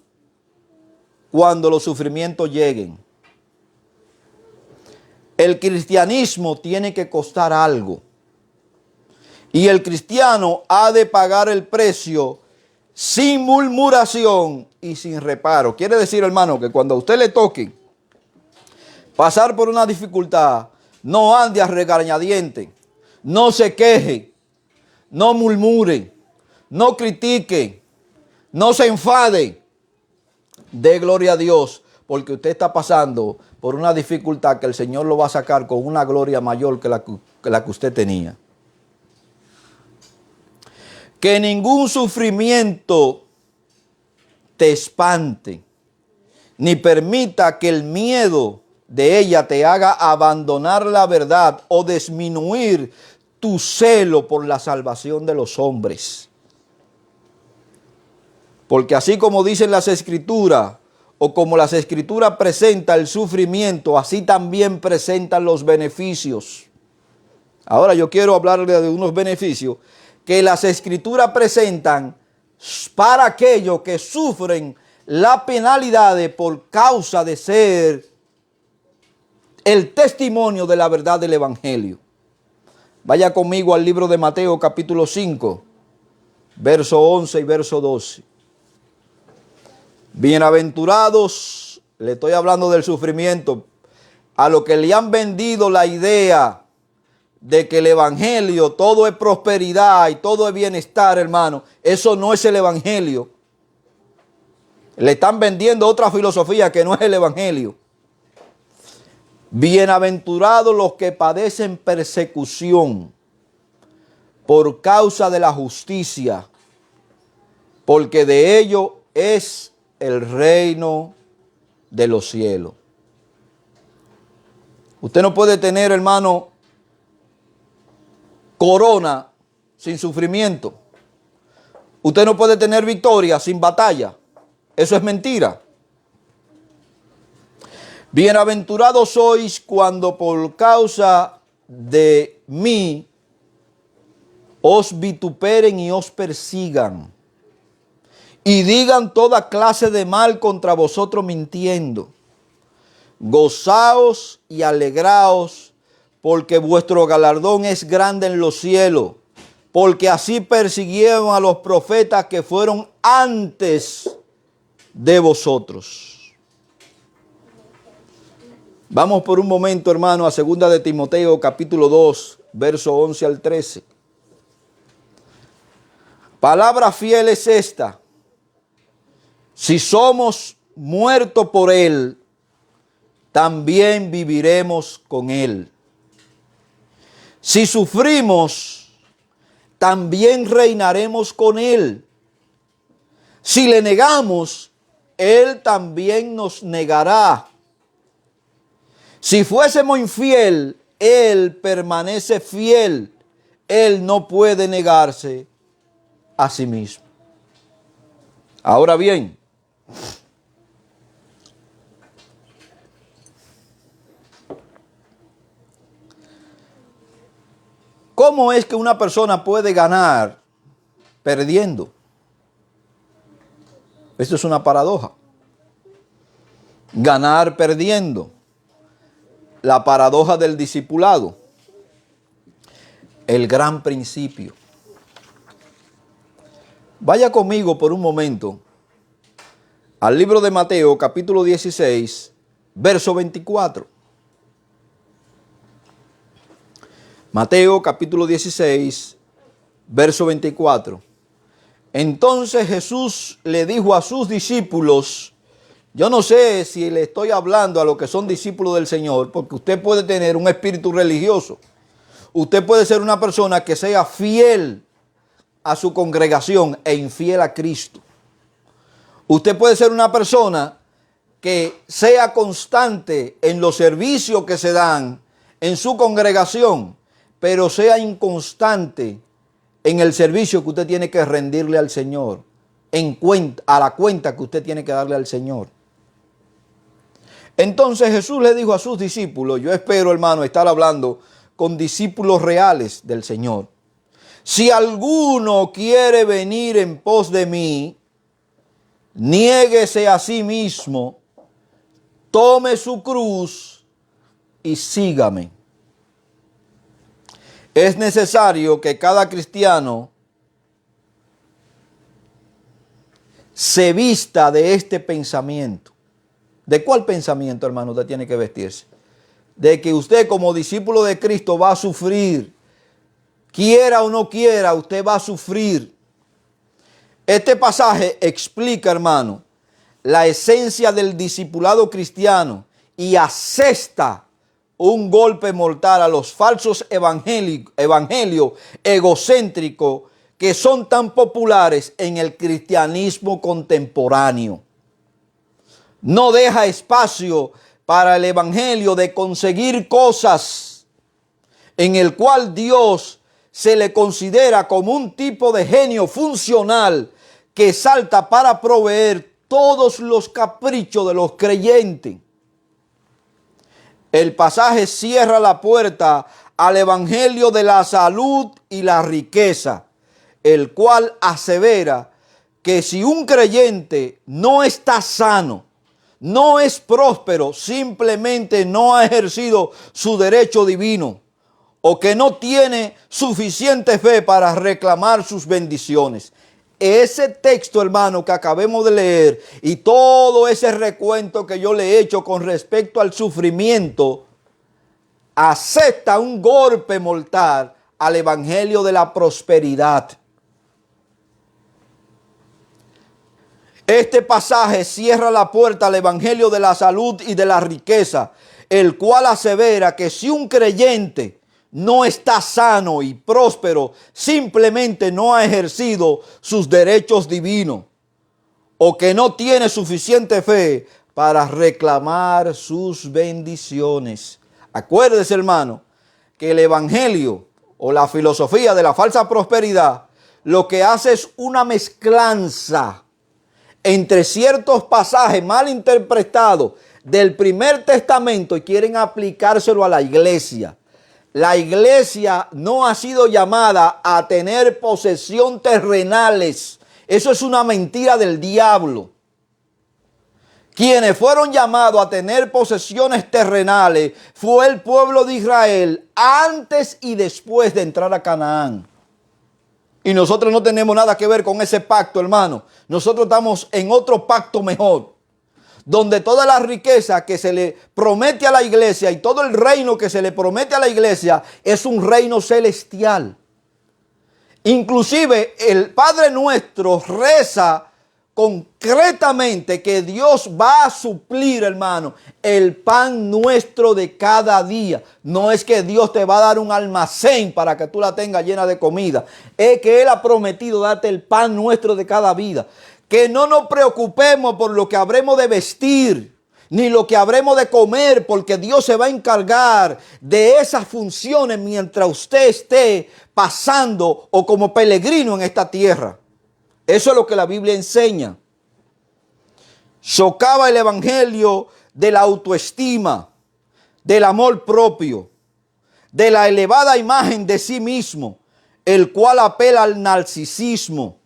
[SPEAKER 1] cuando los sufrimientos lleguen. El cristianismo tiene que costar algo. Y el cristiano ha de pagar el precio sin murmuración y sin reparo. Quiere decir, hermano, que cuando a usted le toque pasar por una dificultad, no ande a regañadientes, no se queje, no murmure, no critique, no se enfade. Dé gloria a Dios, porque usted está pasando por una dificultad que el Señor lo va a sacar con una gloria mayor que la que usted tenía. Que ningún sufrimiento te espante, ni permita que el miedo de ella te haga abandonar la verdad o disminuir tu celo por la salvación de los hombres. Porque así como dicen las Escrituras, o como las Escrituras presentan el sufrimiento, así también presentan los beneficios. Ahora yo quiero hablarle de unos beneficios que las Escrituras presentan para aquellos que sufren la penalidad por causa de ser el testimonio de la verdad del Evangelio. Vaya conmigo al libro de Mateo capítulo 5, verso 11 y verso 12. Bienaventurados, le estoy hablando del sufrimiento, a los que le han vendido la idea de que el Evangelio todo es prosperidad y todo es bienestar, hermano. Eso no es el Evangelio. Le están vendiendo otra filosofía que no es el Evangelio. Bienaventurados los que padecen persecución por causa de la justicia, porque de ello es el reino de los cielos. Usted no puede tener, hermano, corona sin sufrimiento. Usted no puede tener victoria sin batalla. Eso es mentira. Bienaventurados sois cuando por causa de mí os vituperen y os persigan, y digan toda clase de mal contra vosotros mintiendo. Gozaos y alegraos, porque vuestro galardón es grande en los cielos, porque así persiguieron a los profetas que fueron antes de vosotros. Vamos por un momento, hermano, a 2 de Timoteo, capítulo 2, verso 11 al 13. Palabra fiel es esta: si somos muertos por él, también viviremos con él. Si sufrimos, también reinaremos con él. Si le negamos, él también nos negará. Si fuésemos infiel, él permanece fiel. Él no puede negarse a sí mismo. Ahora bien, ¿cómo es que una persona puede ganar perdiendo? Esto es una paradoja. Ganar perdiendo. La paradoja del discipulado. El gran principio. Vaya conmigo por un momento al libro de Mateo, capítulo 16, verso 24. Mateo, capítulo 16, verso 24. Entonces Jesús le dijo a sus discípulos, yo no sé si le estoy hablando a los que son discípulos del Señor, porque usted puede tener un espíritu religioso. Usted puede ser una persona que sea fiel a su congregación e infiel a Cristo. Usted puede ser una persona que sea constante en los servicios que se dan en su congregación, pero sea inconstante en el servicio que usted tiene que rendirle al Señor, a la cuenta que usted tiene que darle al Señor. Entonces Jesús le dijo a sus discípulos, yo espero, hermano, estar hablando con discípulos reales del Señor. Si alguno quiere venir en pos de mí, niéguese a sí mismo, tome su cruz y sígame. Es necesario que cada cristiano se vista de este pensamiento. ¿De cuál pensamiento, hermano, usted tiene que vestirse? De que usted como discípulo de Cristo va a sufrir. Quiera o no quiera, usted va a sufrir. Este pasaje explica, hermano, la esencia del discipulado cristiano y asesta un golpe mortal a los falsos evangelios egocéntricos que son tan populares en el cristianismo contemporáneo. No deja espacio para el evangelio de conseguir cosas en el cual Dios se le considera como un tipo de genio funcional que salta para proveer todos los caprichos de los creyentes. El pasaje cierra la puerta al evangelio de la salud y la riqueza, el cual asevera que si un creyente no está sano, no es próspero, simplemente no ha ejercido su derecho divino o que no tiene suficiente fe para reclamar sus bendiciones. Ese texto, hermano, que acabemos de leer y todo ese recuento que yo le he hecho con respecto al sufrimiento, acepta un golpe mortal al evangelio de la prosperidad. Este pasaje cierra la puerta al evangelio de la salud y de la riqueza, el cual asevera que si un creyente no está sano y próspero, simplemente no ha ejercido sus derechos divinos o que no tiene suficiente fe para reclamar sus bendiciones. Acuérdese, hermano, que el evangelio o la filosofía de la falsa prosperidad lo que hace es una mezclanza entre ciertos pasajes mal interpretados del Primer Testamento y quieren aplicárselo a la iglesia. La iglesia no ha sido llamada a tener posesión terrenales. Eso es una mentira del diablo. Quienes fueron llamados a tener posesiones terrenales fue el pueblo de Israel antes y después de entrar a Canaán. Y nosotros no tenemos nada que ver con ese pacto, hermano. Nosotros estamos en otro pacto mejor, donde toda la riqueza que se le promete a la iglesia y todo el reino que se le promete a la iglesia es un reino celestial. Inclusive el Padre Nuestro reza concretamente que Dios va a suplir, hermano, el pan nuestro de cada día. No es que Dios te va a dar un almacén para que tú la tengas llena de comida. Es que Él ha prometido darte el pan nuestro de cada vida. Que no nos preocupemos por lo que habremos de vestir, ni lo que habremos de comer, porque Dios se va a encargar de esas funciones mientras usted esté pasando o como peregrino en esta tierra. Eso es lo que la Biblia enseña. Socava el evangelio de la autoestima, del amor propio, de la elevada imagen de sí mismo, el cual apela al narcisismo.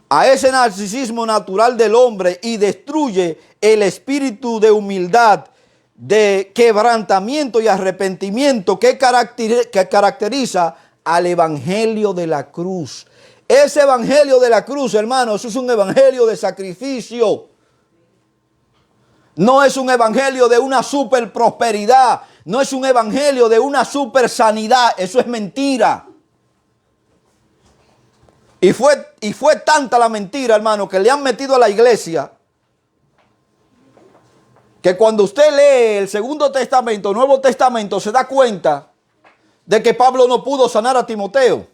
[SPEAKER 1] A ese narcisismo natural del hombre y destruye el espíritu de humildad, de quebrantamiento y arrepentimiento que caracteriza al evangelio de la cruz. Ese evangelio de la cruz, hermano, eso es un evangelio de sacrificio. No es un evangelio de una super prosperidad. No es un evangelio de una super sanidad. Eso es mentira. Y fue tanta la mentira, hermano, que le han metido a la iglesia, que cuando usted lee el Segundo Testamento, Nuevo Testamento, se da cuenta de que Pablo no pudo sanar a Timoteo.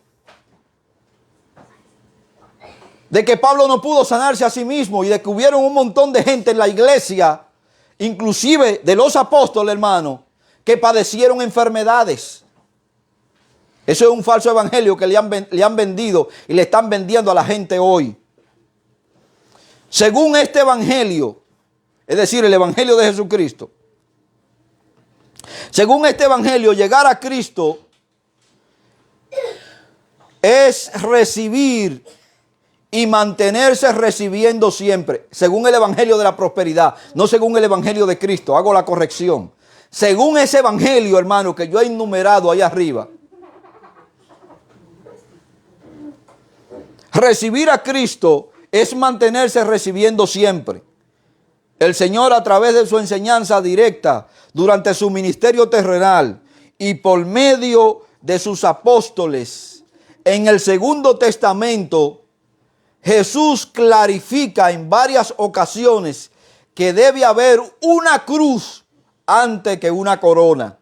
[SPEAKER 1] De que Pablo no pudo sanarse a sí mismo y de que hubieron un montón de gente en la iglesia, inclusive de los apóstoles, hermano, que padecieron enfermedades. Eso es un falso evangelio que le han vendido y le están vendiendo a la gente hoy. Según este evangelio, es decir, el evangelio de Jesucristo, según este evangelio, llegar a Cristo es recibir y mantenerse recibiendo siempre, según el evangelio de la prosperidad, no según el evangelio de Cristo. Hago la corrección. Según ese evangelio, hermano, que yo he enumerado ahí arriba, recibir a Cristo es mantenerse recibiendo siempre. El Señor, a través de su enseñanza directa durante su ministerio terrenal y por medio de sus apóstoles, en el Segundo Testamento, Jesús clarifica en varias ocasiones que debe haber una cruz antes que una corona,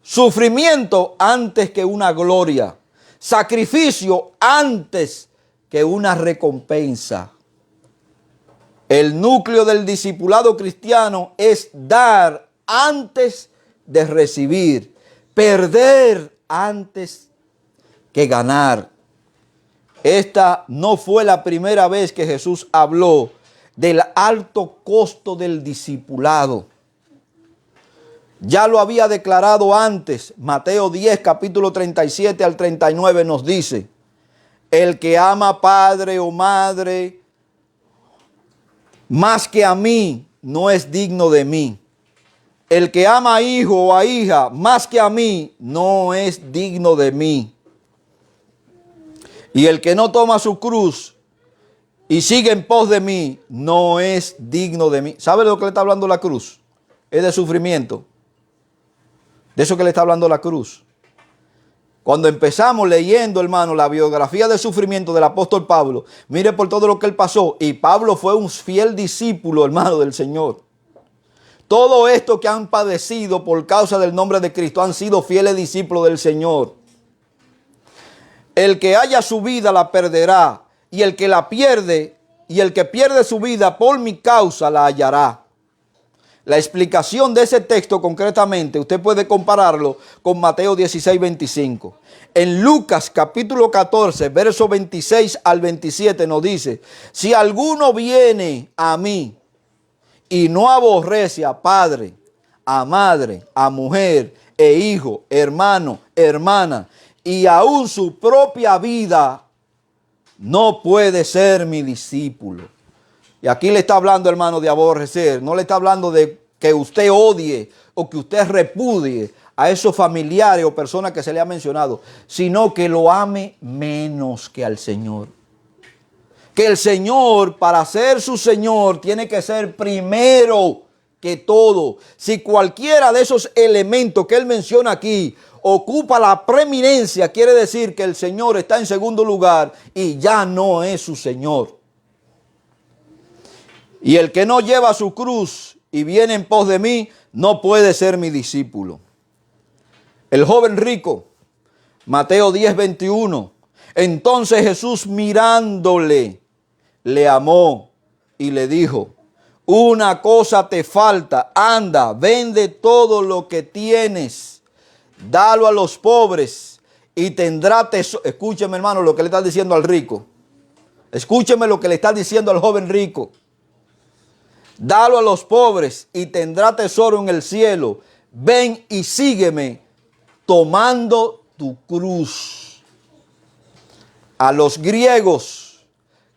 [SPEAKER 1] sufrimiento antes que una gloria, sacrificio antes que una recompensa. El núcleo del discipulado cristiano es dar antes de recibir, perder antes que ganar. Esta no fue la primera vez que Jesús habló del alto costo del discipulado. Ya lo había declarado antes. Mateo 10, capítulo 37 al 39 nos dice: El que ama padre o madre más que a mí no es digno de mí. El que ama a hijo o a hija más que a mí no es digno de mí. Y el que no toma su cruz y sigue en pos de mí no es digno de mí. ¿Sabe de lo que le está hablando la cruz? Es de sufrimiento. De eso que le está hablando la cruz. Cuando empezamos leyendo, hermano, la biografía de sufrimiento del apóstol Pablo, mire por todo lo que él pasó. Y Pablo fue un fiel discípulo, hermano, del Señor. Todo esto que han padecido por causa del nombre de Cristo han sido fieles discípulos del Señor. El que haya su vida la perderá, y el que la pierde, y el que pierde su vida por mi causa la hallará. La explicación de ese texto concretamente, usted puede compararlo con Mateo 16, 25. En Lucas capítulo 14, versos 26 al 27 nos dice, si alguno viene a mí y no aborrece a padre, a madre, a mujer, e hijo, hermano, hermana, y aún su propia vida, no puede ser mi discípulo. Y aquí le está hablando, hermano, de aborrecer. No le está hablando de que usted odie o que usted repudie a esos familiares o personas que se le ha mencionado, sino que lo ame menos que al Señor. Que el Señor, para ser su Señor, tiene que ser primero que todo. Si cualquiera de esos elementos que él menciona aquí ocupa la preeminencia, quiere decir que el Señor está en segundo lugar y ya no es su Señor. Y el que no lleva su cruz y viene en pos de mí, no puede ser mi discípulo. El joven rico, Mateo 10, 21. Entonces Jesús mirándole, le amó y le dijo, una cosa te falta, anda, vende todo lo que tienes, dalo a los pobres y tendrá tesoro. Escúcheme, hermano, lo que le está diciendo al rico. Escúcheme lo que le está diciendo al joven rico. Dalo a los pobres y tendrá tesoro en el cielo. Ven y sígueme tomando tu cruz. A los griegos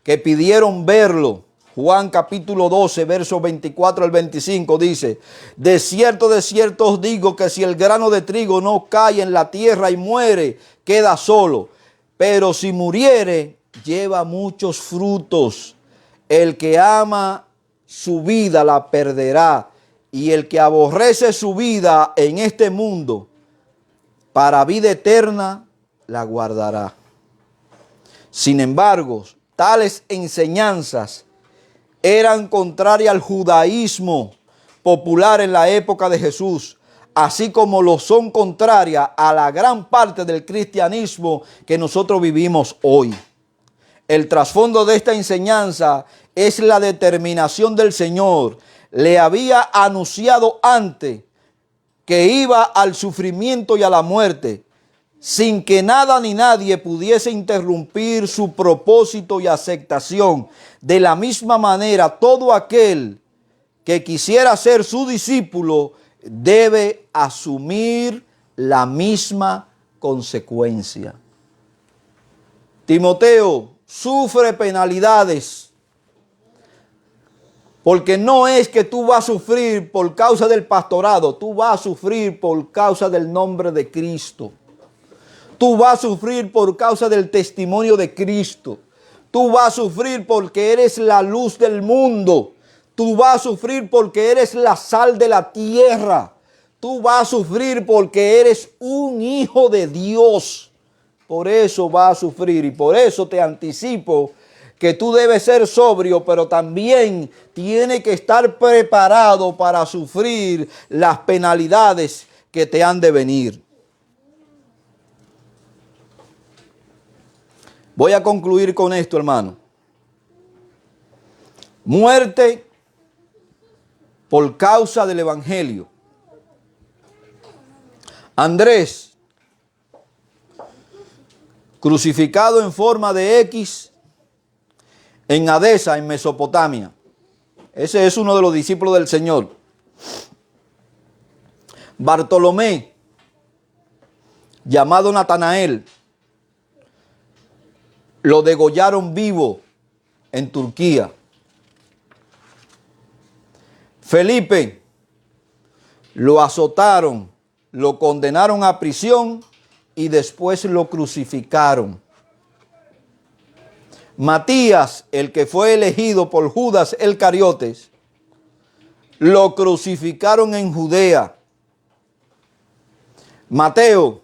[SPEAKER 1] que pidieron verlo, Juan capítulo 12, versos 24 al 25 dice, de cierto os digo que si el grano de trigo no cae en la tierra y muere, queda solo. Pero si muriere, lleva muchos frutos. El que ama su vida la perderá, y el que aborrece su vida en este mundo, para vida eterna la guardará. Sin embargo, tales enseñanzas eran contrarias al judaísmo popular en la época de Jesús, así como lo son contrarias a la gran parte del cristianismo que nosotros vivimos hoy. El trasfondo de esta enseñanza es la determinación del Señor. Le había anunciado antes que iba al sufrimiento y a la muerte, sin que nada ni nadie pudiese interrumpir su propósito y aceptación. De la misma manera, todo aquel que quisiera ser su discípulo debe asumir la misma consecuencia. Timoteo sufre penalidades, porque no es que tú vas a sufrir por causa del pastorado, tú vas a sufrir por causa del nombre de Cristo. Tú vas a sufrir por causa del testimonio de Cristo. Tú vas a sufrir porque eres la luz del mundo. Tú vas a sufrir porque eres la sal de la tierra. Tú vas a sufrir porque eres un hijo de Dios. Por eso vas a sufrir, y por eso te anticipo que tú debes ser sobrio, pero también tienes que estar preparado para sufrir las penalidades que te han de venir. Voy a concluir con esto, hermano. Muerte por causa del evangelio. Andrés, crucificado en forma de X en Adesa, en Mesopotamia. Ese es uno de los discípulos del Señor. Bartolomé, llamado Natanael, lo degollaron vivo en Turquía. Felipe lo azotaron, lo condenaron a prisión y después lo crucificaron. Matías, el que fue elegido por Judas el Cariotes, lo crucificaron en Judea. Mateo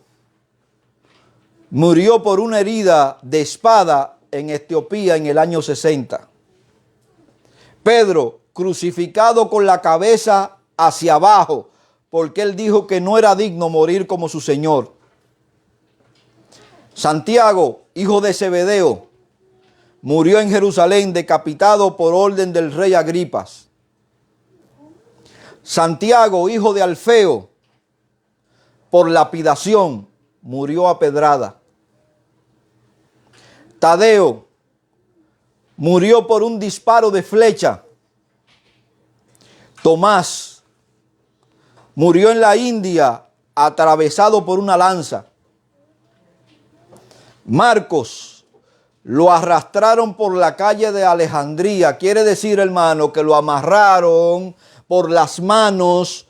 [SPEAKER 1] murió por una herida de espada en Etiopía en el año 60. Pedro, crucificado con la cabeza hacia abajo, porque él dijo que no era digno morir como su Señor. Santiago, hijo de Zebedeo, murió en Jerusalén decapitado por orden del rey Agripas. Santiago, hijo de Alfeo, por lapidación, murió a pedrada. Tadeo murió por un disparo de flecha. Tomás murió en la India atravesado por una lanza. Marcos lo arrastraron por la calle de Alejandría. Quiere decir, hermano, que lo amarraron por las manos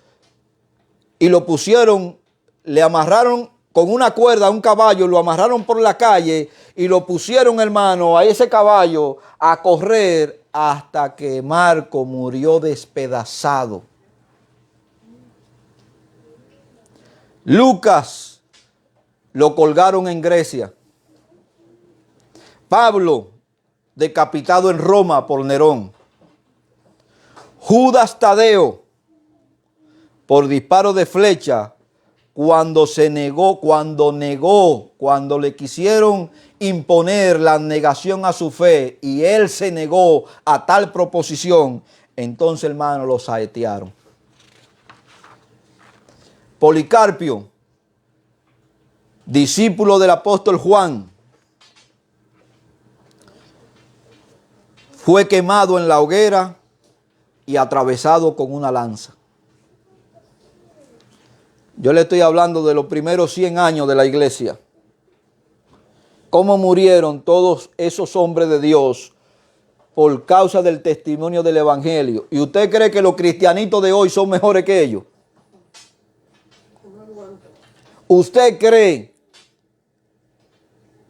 [SPEAKER 1] y lo pusieron, le amarraron con una cuerda a un caballo, lo amarraron por la calle y lo pusieron, hermano, a ese caballo a correr hasta que Marco murió despedazado. Lucas lo colgaron en Grecia. Pablo, decapitado en Roma por Nerón. Judas Tadeo, por disparo de flecha, cuando le quisieron imponer la negación a su fe y él se negó a tal proposición, entonces, hermano, lo saetearon. Policarpio, discípulo del apóstol Juan, fue quemado en la hoguera y atravesado con una lanza. Yo le estoy hablando de los primeros 100 años de la iglesia. Cómo murieron todos esos hombres de Dios por causa del testimonio del evangelio. ¿Y usted cree que los cristianitos de hoy son mejores que ellos? ¿Usted cree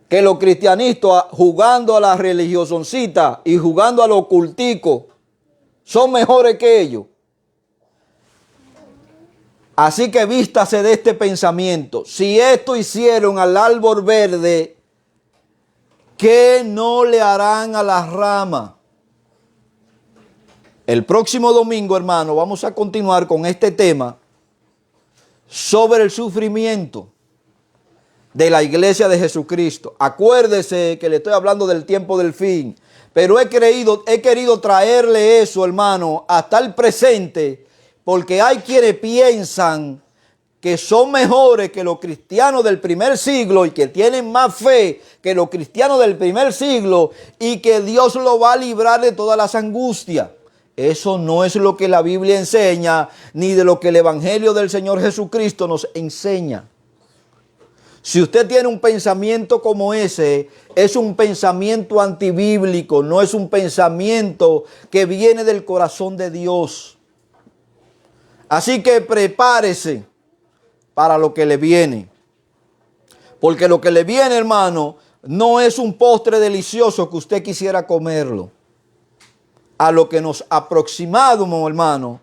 [SPEAKER 1] que los cristianistas jugando a la religiosoncita y jugando a los culticos son mejores que ellos? Así que vístase de este pensamiento. Si esto hicieron al árbol verde, ¿qué no le harán a la rama? El próximo domingo, hermano, vamos a continuar con este tema sobre el sufrimiento de la iglesia de Jesucristo. Acuérdese que le estoy hablando del tiempo del fin, pero he querido traerle eso, hermano, hasta el presente, porque hay quienes piensan que son mejores que los cristianos del primer siglo y que tienen más fe que los cristianos del primer siglo y que Dios lo va a librar de todas las angustias. Eso no es lo que la Biblia enseña, ni de lo que el Evangelio del Señor Jesucristo nos enseña. Si usted tiene un pensamiento como ese, es un pensamiento antibíblico, no es un pensamiento que viene del corazón de Dios. Así que prepárese para lo que le viene. Porque lo que le viene, hermano, no es un postre delicioso que usted quisiera comerlo. A lo que nos aproximamos, hermano,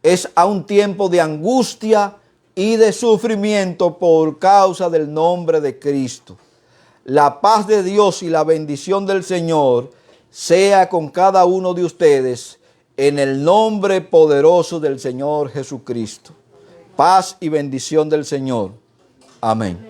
[SPEAKER 1] es a un tiempo de angustia y de sufrimiento por causa del nombre de Cristo. La paz de Dios y la bendición del Señor sea con cada uno de ustedes en el nombre poderoso del Señor Jesucristo. Paz y bendición del Señor. Amén.